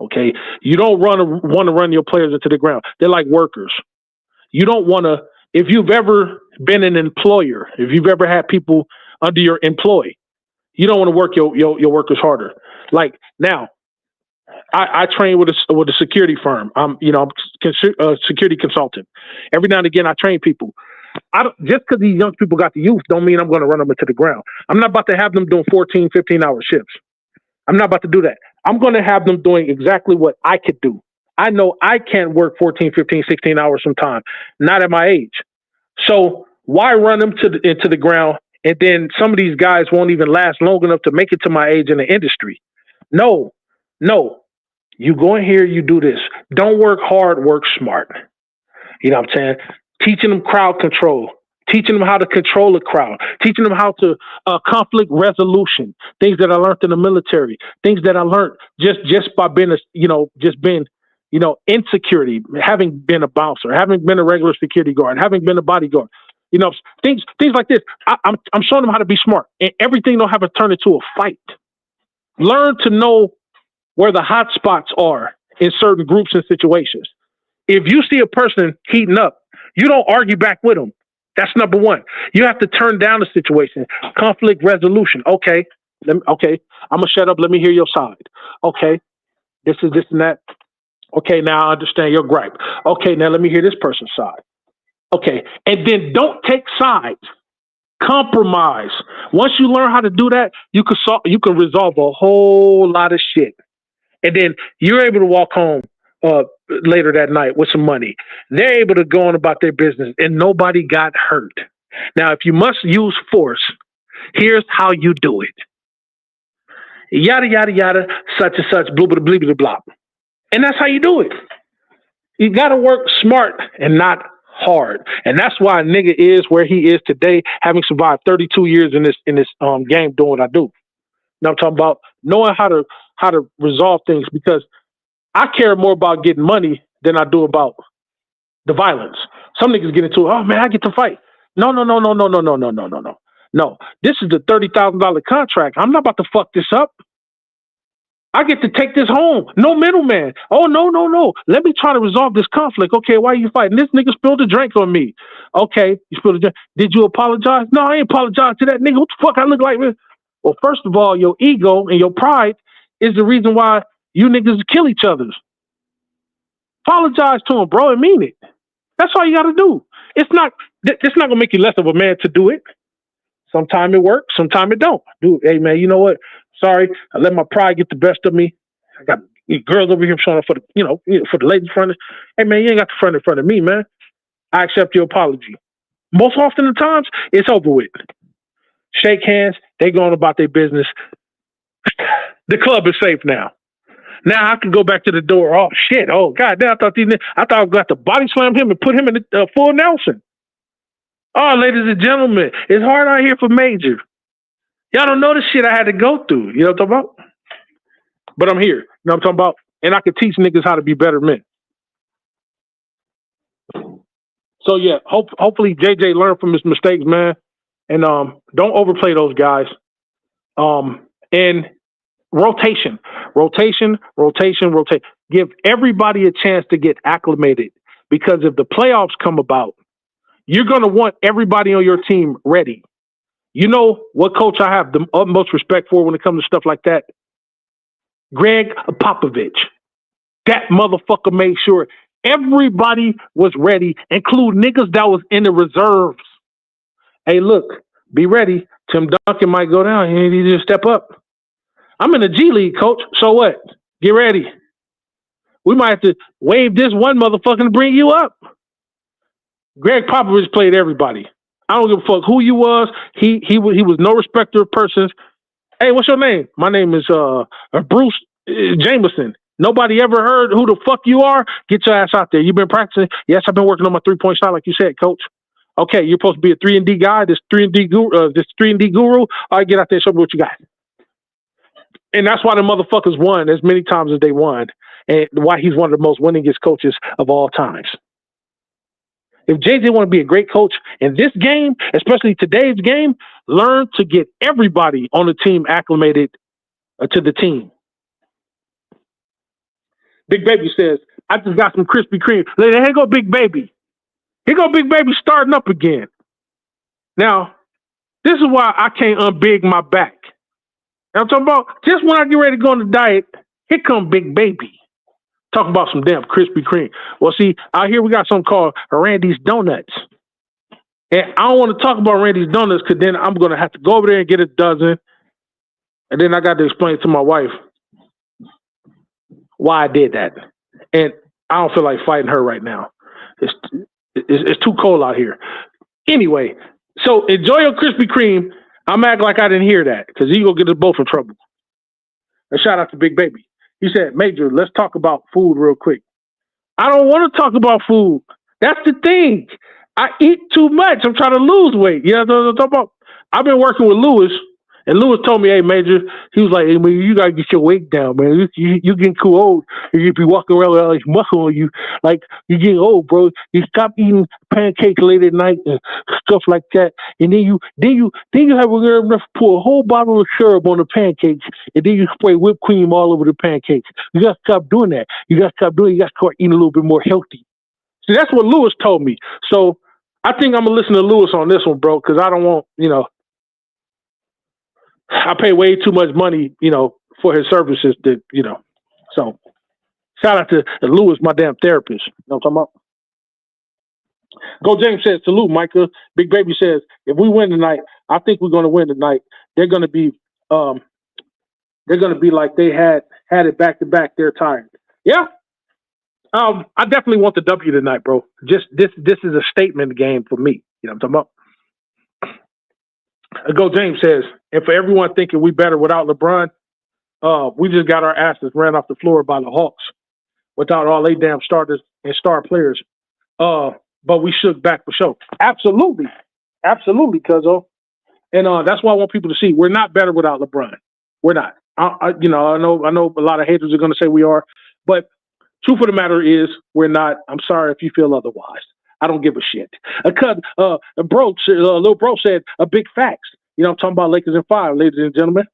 Okay. You don't want to run your players into the ground. They're like workers. You don't want to, if you've ever been an employer, if you've ever had people under your employ, you don't want to work your workers harder. Like now, I train with a security firm. I'm a security consultant. Every now and again, I train people. Just because these young people got the youth don't mean I'm going to run them into the ground. I'm not about to have them doing 14, 15-hour shifts. I'm not about to do that. I'm going to have them doing exactly what I could do. I know I can't work 14, 15, 16 hours sometime, not at my age. So why run them into the ground? And then some of these guys won't even last long enough to make it to my age in the industry. No. You go in here, you do this. Don't work hard, work smart. You know what I'm saying? Teaching them crowd control, teaching them how to control a crowd, teaching them how to conflict resolution, things that I learned in the military, things that I learned just by being insecurity, having been a bouncer, having been a regular security guard, having been a bodyguard, things like this. I'm showing them how to be smart, and everything don't have to turn into a fight. Learn to know where the hot spots are in certain groups and situations. If you see a person heating up, you don't argue back with them. That's number one. You have to turn down the situation. Conflict resolution. Okay. I'm gonna shut up. Let me hear your side. Okay. This is this and that. Okay, now I understand your gripe. Okay, now let me hear this person's side. Okay, and then don't take sides. Compromise. Once you learn how to do that, you can resolve a whole lot of shit. And then you're able to walk home later that night with some money. They're able to go on about their business, and nobody got hurt. Now, if you must use force, here's how you do it. Yada, yada, yada, such and such, blah, blah, blah, blah, blah. And that's how you do it. You got to work smart and not hard. And that's why a nigga is where he is today, having survived 32 years in this game doing what I do. Now I'm talking about knowing how to resolve things, because I care more about getting money than I do about the violence. Some niggas get into, oh man, I get to fight. No. No, this is the $30,000 contract. I'm not about to fuck this up. I get to take this home. No middleman. Oh, no. Let me try to resolve this conflict. Okay, why are you fighting? This nigga spilled a drink on me. Okay, you spilled a drink. Did you apologize? No, I ain't apologize to that nigga. What the fuck I look like? Well, first of all, your ego and your pride is the reason why you niggas kill each other. Apologize to him, bro, and mean it. That's all you got to do. It's not going to make you less of a man to do it. Sometimes it works, sometimes it don't. Dude, hey man, you know what? Sorry, I let my pride get the best of me. I got girls over here showing up for the, for the ladies front. Hey man, you ain't got the front in front of me, man. I accept your apology. Most often the times, it's over with. Shake hands, they going about their business. The club is safe now. Now I can go back to the door. Oh shit! Oh god, I thought I was going to body slam him and put him in the full Nelson. Oh, ladies and gentlemen, it's hard out here for Major. Y'all don't know the shit I had to go through. You know what I'm talking about? But I'm here. You know what I'm talking about? And I can teach niggas how to be better men. So yeah, hopefully JJ learned from his mistakes, man. And don't overplay those guys. And rotation. Give everybody a chance to get acclimated. Because if the playoffs come about, you're going to want everybody on your team ready. You know what coach I have the utmost respect for when it comes to stuff like that? Greg Popovich. That motherfucker made sure everybody was ready, include niggas that was in the reserves. Hey, look, be ready. Tim Duncan might go down. You need to step up. I'm in the G League, coach. So what? Get ready. We might have to waive this one motherfucker to bring you up. Greg Popovich played everybody. I don't give a fuck who you was. He was no respecter of persons. Hey, what's your name? My name is Bruce Jameson. Nobody ever heard who the fuck you are? Get your ass out there. You've been practicing? Yes, I've been working on my 3-point shot, like you said, coach. Okay, you're supposed to be a 3-and-D guy. This 3-and-D guru. All right, get out there. Show me what you got. And that's why the motherfuckers won as many times as they won, and why he's one of the most winningest coaches of all times. If JJ want to be a great coach in this game, especially today's game, learn to get everybody on the team acclimated to the team. Big Baby says, I just got some Krispy Kreme. Here go Big Baby. Here go Big Baby starting up again. Now, this is why I can't unbig my back. And I'm talking about just when I get ready to go on the diet, here come Big Baby. Talking about some damn Krispy Kreme. Well, see, out here we got something called Randy's Donuts. And I don't want to talk about Randy's Donuts because then I'm going to have to go over there and get a dozen. And then I got to explain to my wife why I did that. And I don't feel like fighting her right now. It's too cold out here. Anyway, so enjoy your Krispy Kreme. I'm acting like I didn't hear that because he's going to get us both in trouble. A shout out to Big Baby. He said, Major, let's talk about food real quick. I don't want to talk about food. That's the thing. I eat too much. I'm trying to lose weight. You know what I'm talking about? I've been working with Lewis, and Lewis told me, hey, Major, he was like, hey, man, you got to get your weight down, man. You getting too old. You be walking around with all this muscle on you. Like, you're getting old, bro. You stop eating pancakes late at night and stuff like that. And then you have enough to pour a whole bottle of syrup on the pancakes, and then you spray whipped cream all over the pancakes. You got to stop doing that. You got to start eating a little bit more healthy. See, that's what Lewis told me. So I think I'm going to listen to Lewis on this one, bro, because I don't want, I pay way too much money, for his services that, So shout out to Lewis, my damn therapist. You know what I'm talking about? Go James says, salute, Micah. Big Baby says, if we win tonight, I think we're going to win tonight. They're going to be like they had it back to back. They're tired. Yeah. I definitely want the W tonight, bro. Just this is a statement game for me. You know what I'm talking about? Go James says, and for everyone thinking we better without LeBron, we just got our asses ran off the floor by the Hawks without all they damn starters and star players. But we shook back for sure. Absolutely, cuzzo. And that's why I want people to see we're not better without LeBron. We're not. I know a lot of haters are going to say we are, but truth of the matter is we're not. I'm sorry if you feel otherwise. I don't give a shit. Lil Bro said a big facts. I'm talking about Lakers in 5, ladies and gentlemen.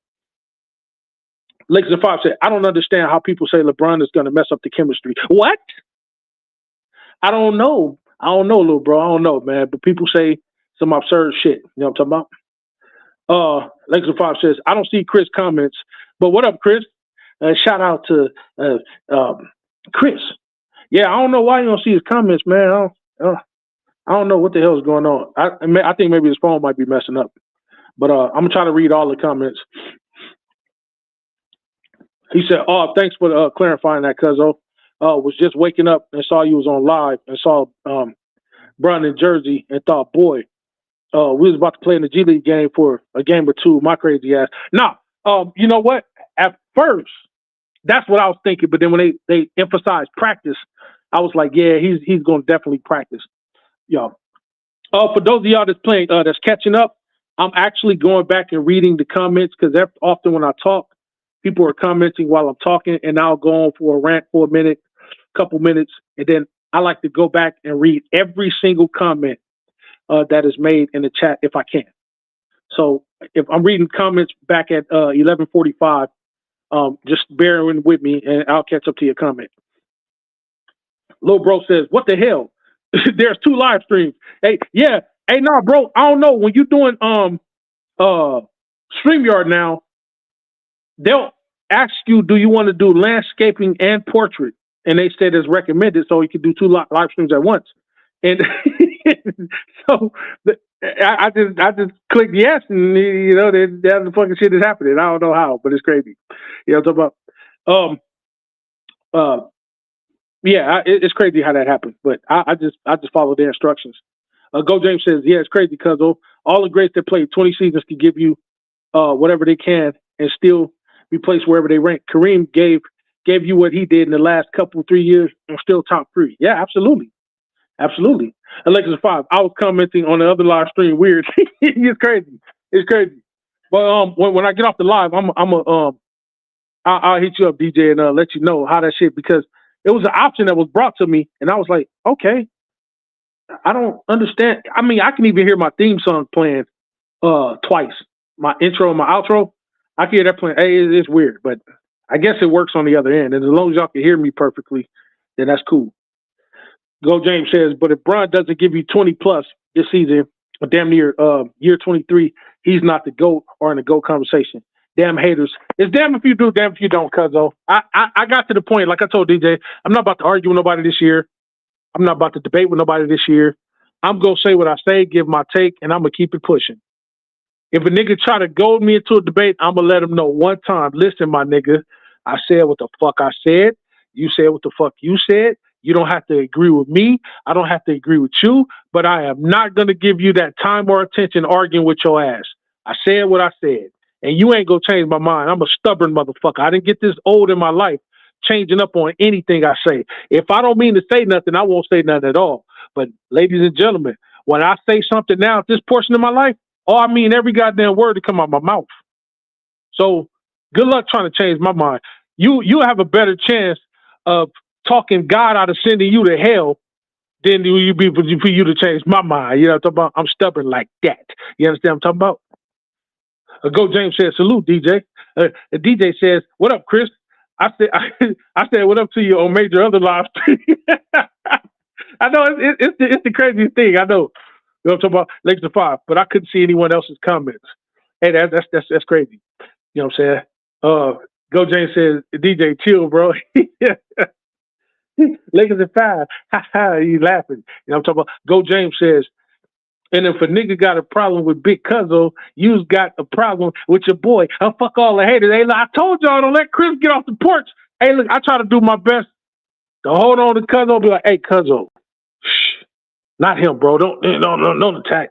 Lakers in 5 said, I don't understand how people say LeBron is going to mess up the chemistry. What? I don't know, Lil Bro. I don't know, man. But people say some absurd shit. You know what I'm talking about? Lakers in 5 says, I don't see Chris comments. But what up, Chris? Shout out to Chris. Yeah, I don't know why you don't see his comments, man. I don't know what the hell is going on. I think maybe his phone might be messing up. But I'm gonna try to read all the comments. He said, "Oh, thanks for clarifying that, Cuzzo. Was just waking up and saw you was on live and saw Brown in Jersey and thought, boy, we was about to play in the G League game for a game or two. My crazy ass. Now, you know what? At first, that's what I was thinking. But then when they emphasized practice, I was like, yeah, he's going to definitely practice. Yo, for those of y'all that's playing, that's catching up, I'm actually going back and reading the comments because often when I talk, people are commenting while I'm talking, and I'll go on for a rant for a minute, couple minutes, and then I like to go back and read every single comment that is made in the chat if I can. So if I'm reading comments back at 11:45, just bearing with me, and I'll catch up to your comment. Lil Bro says, "What the hell? There's 2 live streams." Hey, yeah. Hey, nah, bro. I don't know when you're doing StreamYard now. They'll ask you, "Do you want to do landscaping and portrait?" And they said it's recommended, so you can do 2 live streams at once. And so I just clicked yes, and you know that the fucking shit is happening. I don't know how, but it's crazy. You know what I'm talking about? Yeah, it's crazy how that happened. But I just follow their instructions. Go James says, yeah, it's crazy because all the greats that played 20 seasons can give you whatever they can and still be placed wherever they rank. Kareem gave you what he did in the last 3 years and still top 3. Yeah, absolutely. Absolutely. Alexis 5, I was commenting on the other live stream. Weird. It's crazy. It's crazy. But when I get off the live, I'll hit you up, DJ, and let you know how that shit, because it was an option that was brought to me, and I was like, okay, I don't understand. I mean, I can even hear my theme song playing twice. My intro and my outro, I can hear that playing. Hey, it's weird, but I guess it works on the other end. And as long as y'all can hear me perfectly, then that's cool. Go James says, but if Bron doesn't give you 20 plus this season, or damn near year 23, he's not the GOAT or in the GOAT conversation. Damn haters. It's damn if you do, damn if you don't, cuzzo. I got to the point, like I told DJ, I'm not about to argue with nobody this year. I'm not about to debate with nobody this year. I'm going to say what I say, give my take, and I'm going to keep it pushing. If a nigga try to goad me into a debate, I'm going to let him know one time, listen, my nigga, I said what the fuck I said. You said what the fuck you said. You don't have to agree with me. I don't have to agree with you, but I am not going to give you that time or attention arguing with your ass. I said what I said, and you ain't going to change my mind. I'm a stubborn motherfucker. I didn't get this old in my life changing up on anything I say. If I don't mean to say nothing, I won't say nothing at all. But ladies and gentlemen, when I say something now at this portion of my life, I mean every goddamn word to come out my mouth. So good luck trying to change my mind. You have a better chance of talking God out of sending you to hell than you be for you to change my mind. You know what I'm talking about? I'm stubborn like that. You understand what I'm talking about? Go James says, salute, DJ. DJ says, what up, Chris? I said, what up to you on major other live stream. I know it's the craziest thing. I know. You know what I'm talking about? Lakers 5, but I couldn't see anyone else's comments. Hey, that's crazy. You know what I'm saying? Go James says, DJ, chill, bro. Lakers at 5. Ha ha, you laughing. You know what I'm talking about? Go James says, and if a nigga got a problem with Big Cuzzo, you's got a problem with your boy. Fuck all the haters. Hey, look, I told y'all, don't let Chris get off the porch. Hey, look, I try to do my best to hold on to Cuzzo, be like, hey, Cuzzo, shh, not him, bro. Don't attack.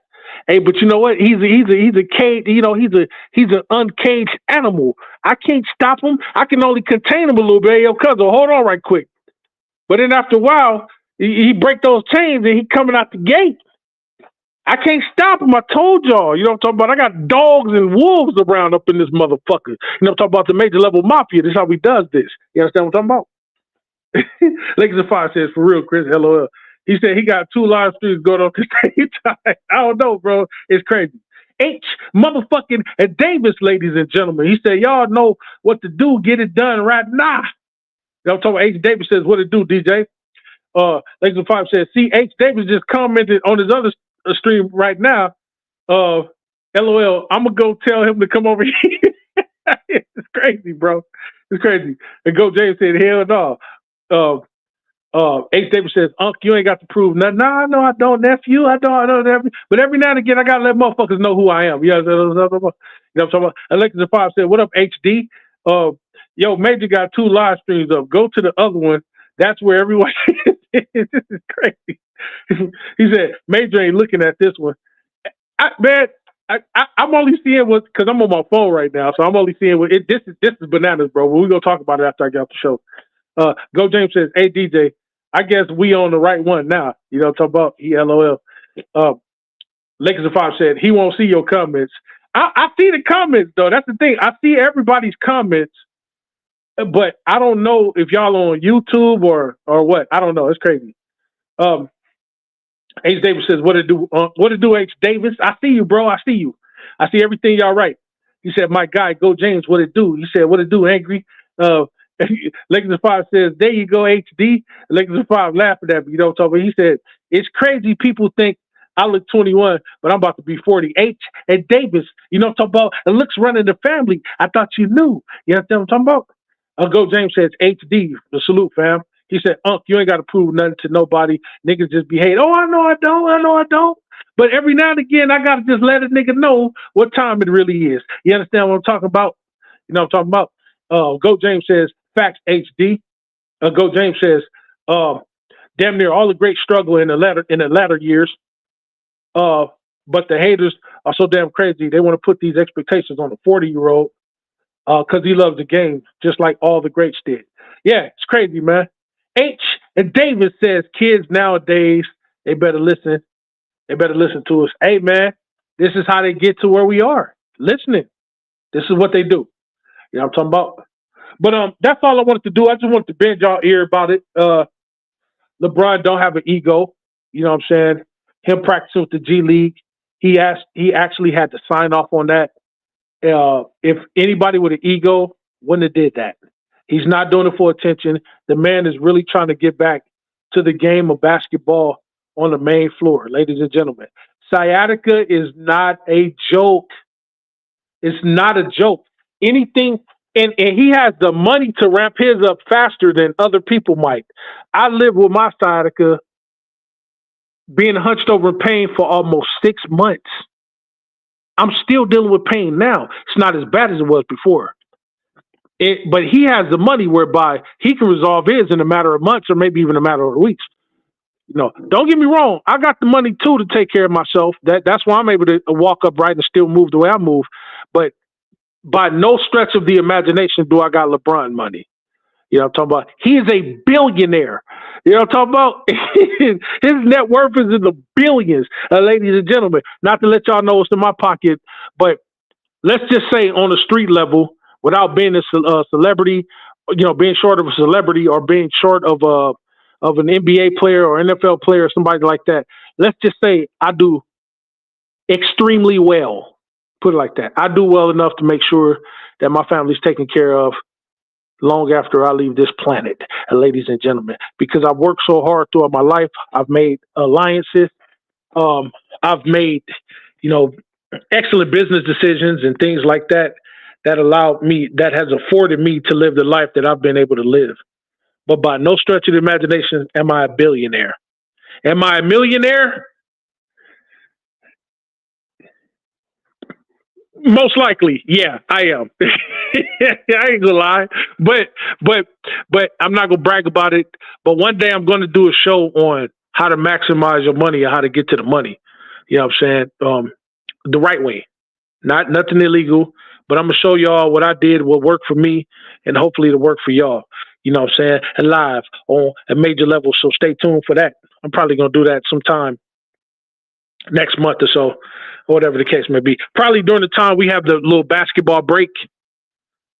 Hey, but you know what? He's a caged, you know, he's an uncaged animal. I can't stop him. I can only contain him a little bit. Hey, yo, Cuzzo, hold on right quick. But then after a while, he break those chains and he coming out the gate. I can't stop him. I told y'all. You know what I'm talking about? I got dogs and wolves around up in this motherfucker. You know what I'm talking about? The major level mafia. This is how we does this. You understand what I'm talking about? Lakers of Fire says, for real, Chris, LOL. He said he got 2 live streams going on at the same time. I don't know, bro. It's crazy. H motherfucking Davis, ladies and gentlemen. He said, y'all know what to do. Get it done right now. You know what I'm talking about? H Davis says, what it do, DJ? Lakers of Fire says, see, H Davis just commented on his other stream right now. LOL, I'm gonna go tell him to come over here. It's crazy, bro. It's crazy. And Go James said, hell no. H. Davis says, Unc, you ain't got to prove nothing. No, no, I don't, nephew. I don't, nephew. But every now and again, I got to let motherfuckers know who I am. You know what I'm talking about? Alexis 5 said, what up, HD? Yo, Major got 2 live streams up. Go to the other one. That's where everyone this is crazy. He said, Major ain't looking at this one. I'm only seeing what, because I'm on my phone right now, so I'm only seeing what this is bananas, bro. We're gonna talk about it after I get off the show. Go James says, hey DJ, I guess we on the right one now. You know what I'm talking about? LOL. Lakers of 5 said he won't see your comments. I see the comments though. That's the thing. I see everybody's comments, but I don't know if y'all on YouTube or what. I don't know. It's crazy. H. Davis says, what it do, H. Davis? I see you, bro. I see you. I see everything y'all right. He said, my guy, Go James, what it do? He said, what it do, Angry? Lakers 5 says, there you go, HD. Lakers 5 laughing at me. You know what I'm talking about? He said, it's crazy people think I look 21, but I'm about to be 40. H. and Davis, you know what I'm talking about? It looks running the family. I thought you knew. You know what I'm talking about? Go James says, HD, the salute, fam. He said, Unc, you ain't got to prove nothing to nobody. Niggas just behave. Oh, I know I don't. But every now and again, I got to just let a nigga know what time it really is. You understand what I'm talking about? You know what I'm talking about? Go James says, facts, HD. Go James says, damn near all the great struggle in the latter years. But the haters are so damn crazy. They want to put these expectations on a 40-year-old because he loves the game, just like all the greats did. Yeah, it's crazy, man. H. and Davis says kids nowadays, they better listen. They better listen to us. Hey, man, this is how they get to where we are. Listening. This is what they do. You know what I'm talking about? But that's all I wanted to do. I just wanted to bend y'all ear about it. LeBron don't have an ego. You know what I'm saying? Him practicing with the G League. He actually had to sign off on that. If anybody with an ego wouldn't have did that. He's not doing it for attention. The man is really trying to get back to the game of basketball on the main floor, ladies and gentlemen. Sciatica is not a joke. It's not a joke. Anything, and he has the money to ramp his up faster than other people might. I live with my sciatica being hunched over in pain for almost 6 months. I'm still dealing with pain now. It's not as bad as it was before. But he has the money whereby he can resolve his in a matter of months or maybe even a matter of weeks. You know, don't get me wrong. I got the money too to take care of myself. That's why I'm able to walk upright and still move the way I move. But by no stretch of the imagination do I got LeBron money. You know what I'm talking about? He is a billionaire. You know what I'm talking about? His net worth is in the billions, ladies and gentlemen. Not to let y'all know what's in my pocket, but let's just say on a street level, without being a celebrity, you know, being short of a celebrity or being short of an NBA player or NFL player or somebody like that, let's just say I do extremely well. Put it like that. I do well enough to make sure that my family's taken care of long after I leave this planet, ladies and gentlemen, because I've worked so hard throughout my life. I've made alliances. I've made, you know, excellent business decisions and things like that that has afforded me to live the life that I've been able to live. But by no stretch of the imagination am I a billionaire. Am I a millionaire? Most likely, yeah, I am. I ain't gonna lie, but I'm not gonna brag about it. But one day I'm gonna do a show on how to maximize your money and how to get to the money. You know what I'm saying? The right way, nothing illegal. But I'm gonna show y'all what I did, what worked for me, and hopefully it'll work for y'all. You know what I'm saying? And live on a major level. So stay tuned for that. I'm probably gonna do that sometime next month or so, or whatever the case may be. Probably during the time we have the little basketball break,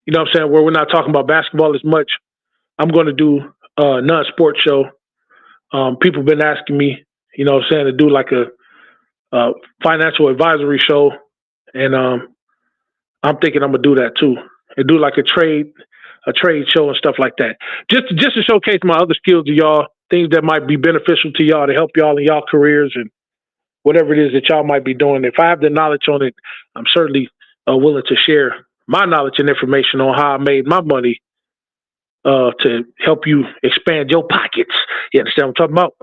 you know what I'm saying, where we're not talking about basketball as much. I'm going to do a non-sport show. People have been asking me, you know what I'm saying, to do like a financial advisory show. And I'm thinking I'm going to do that too. And do like a trade show and stuff like that. Just to showcase my other skills to y'all, things that might be beneficial to y'all to help y'all in y'all careers and whatever it is that y'all might be doing. If I have the knowledge on it, I'm certainly willing to share my knowledge and information on how I made my money to help you expand your pockets. You understand what I'm talking about?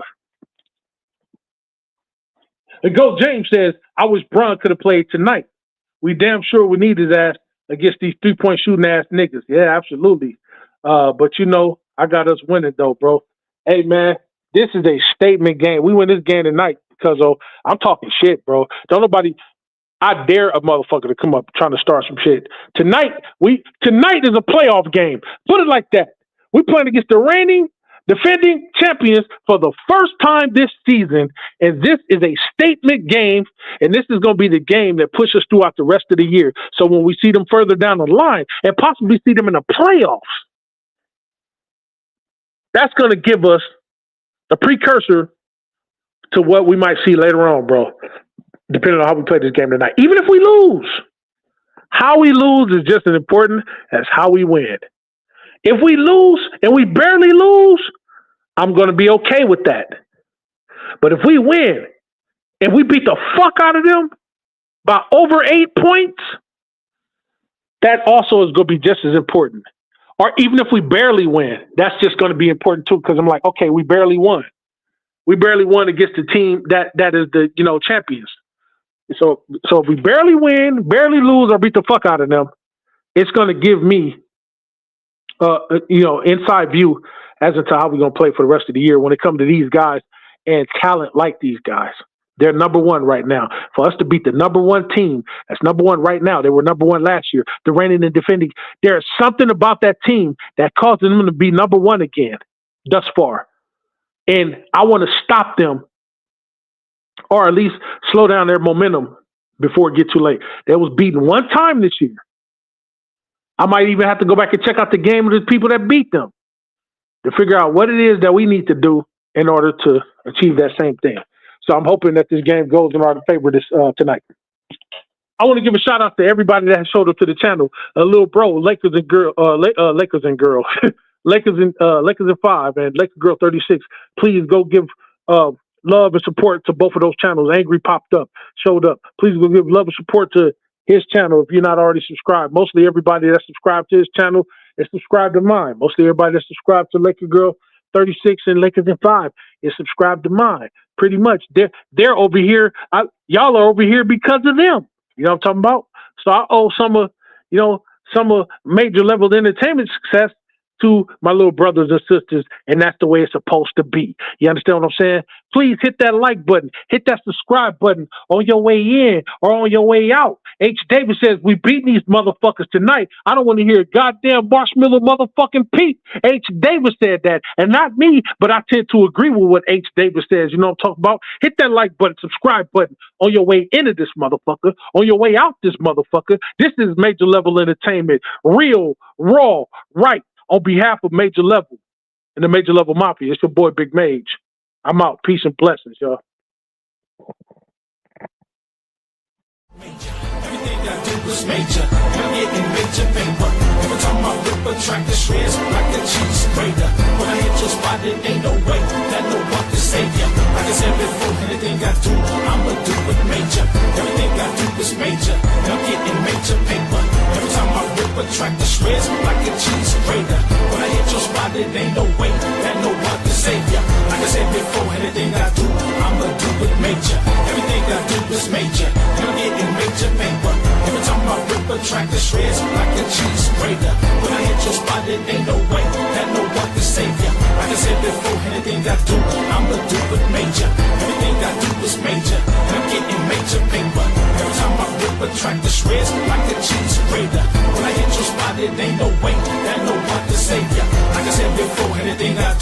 And Go James says, I wish Bron could have played tonight. We damn sure we need his ass against these 3-point shooting ass niggas. Yeah, absolutely. But you know, I got us winning though, bro. Hey man, this is a statement game. We win this game tonight because I'm talking shit, bro. Don't nobody I dare a motherfucker to come up trying to start some shit. Tonight is a playoff game. Put it like that. We playing against the reigning defending champions for the first time this season, and this is a statement game, and this is going to be the game that pushes us throughout the rest of the year. So when we see them further down the line and possibly see them in the playoffs, that's going to give us a precursor to what we might see later on, bro, depending on how we play this game tonight. Even if we lose, how we lose is just as important as how we win. If we lose and we barely lose, I'm going to be okay with that. But if we win and we beat the fuck out of them by over 8 points, that also is going to be just as important. Or even if we barely win, that's just going to be important too, because I'm like, okay, we barely won. We barely won against the team that is the, champions. So if we barely win, barely lose, or beat the fuck out of them, it's going to give me inside view as to how we're going to play for the rest of the year when it comes to these guys and talent like these guys. They're number one right now. For us to beat the number one team, that's number one right now. They were number one last year. The reigning and defending. There's something about that team that causes them to be number one again thus far. And I want to stop them or at least slow down their momentum before it gets too late. They was beaten one time this year. I might even have to go back and check out the game of the people that beat them to figure out what it is that we need to do in order to achieve that same thing. So I'm hoping that this game goes in our favor this tonight. I want to give a shout out to everybody that has showed up to the channel. Little bro, Lakers and girl, Lakers and 5 and Lakers girl 36. Please go give love and support to both of those channels. Angry popped up, showed up. Please go give love and support to his channel if you're not already subscribed. Mostly everybody that's subscribed to his channel is subscribed to mine. Mostly everybody that's subscribed to Lakers girl 36 and Lakers and 5 is subscribed to mine. Pretty much, they're over here. Y'all are over here because of them. You know what I'm talking about? So I owe some of major level entertainment success to my little brothers and sisters, and that's the way it's supposed to be. You understand what I'm saying? Please hit that like button, hit that subscribe button on your way in or on your way out. H. Davis says, we beating these motherfuckers tonight. I don't want to hear goddamn Marshmallow motherfucking Pete. H. Davis said that, and not me, but I tend to agree with what H. Davis says. You know what I'm talking about? Hit that like button, subscribe button on your way into this motherfucker, on your way out this motherfucker. This is major level entertainment. Real, raw, right. On behalf of Major Level and the Major Level Mafia, it's your boy Big Mage. I'm out. Peace and blessings, y'all. Everything I do is major. I'm getting major paper. Every time I rip a track, the shreds like a cheese grater. When I hit your spot, it ain't no way that no one can save ya. Like I said before, anything I do, I'ma do it major. Everything I do is major. And I'm getting major paper. Every time I rip a track, the shreds like a cheese grater. When I hit your spot, it ain't no way that no one can save ya. Like I said before, anything I do, I'ma do it major. Everything I do is major. And I'm getting major paper. Every time I rip a track, the shreds like a cheese grater. When I hit your spot, it ain't no way that no one can save ya. Like I said before, anything I do, I'ma do it major. Everything I do is major. And I'm getting major paper. Every time I rip a track, the shreds like a cheese grater. When I hit your spot, it ain't no way that no one can save ya. Like I said before, anything I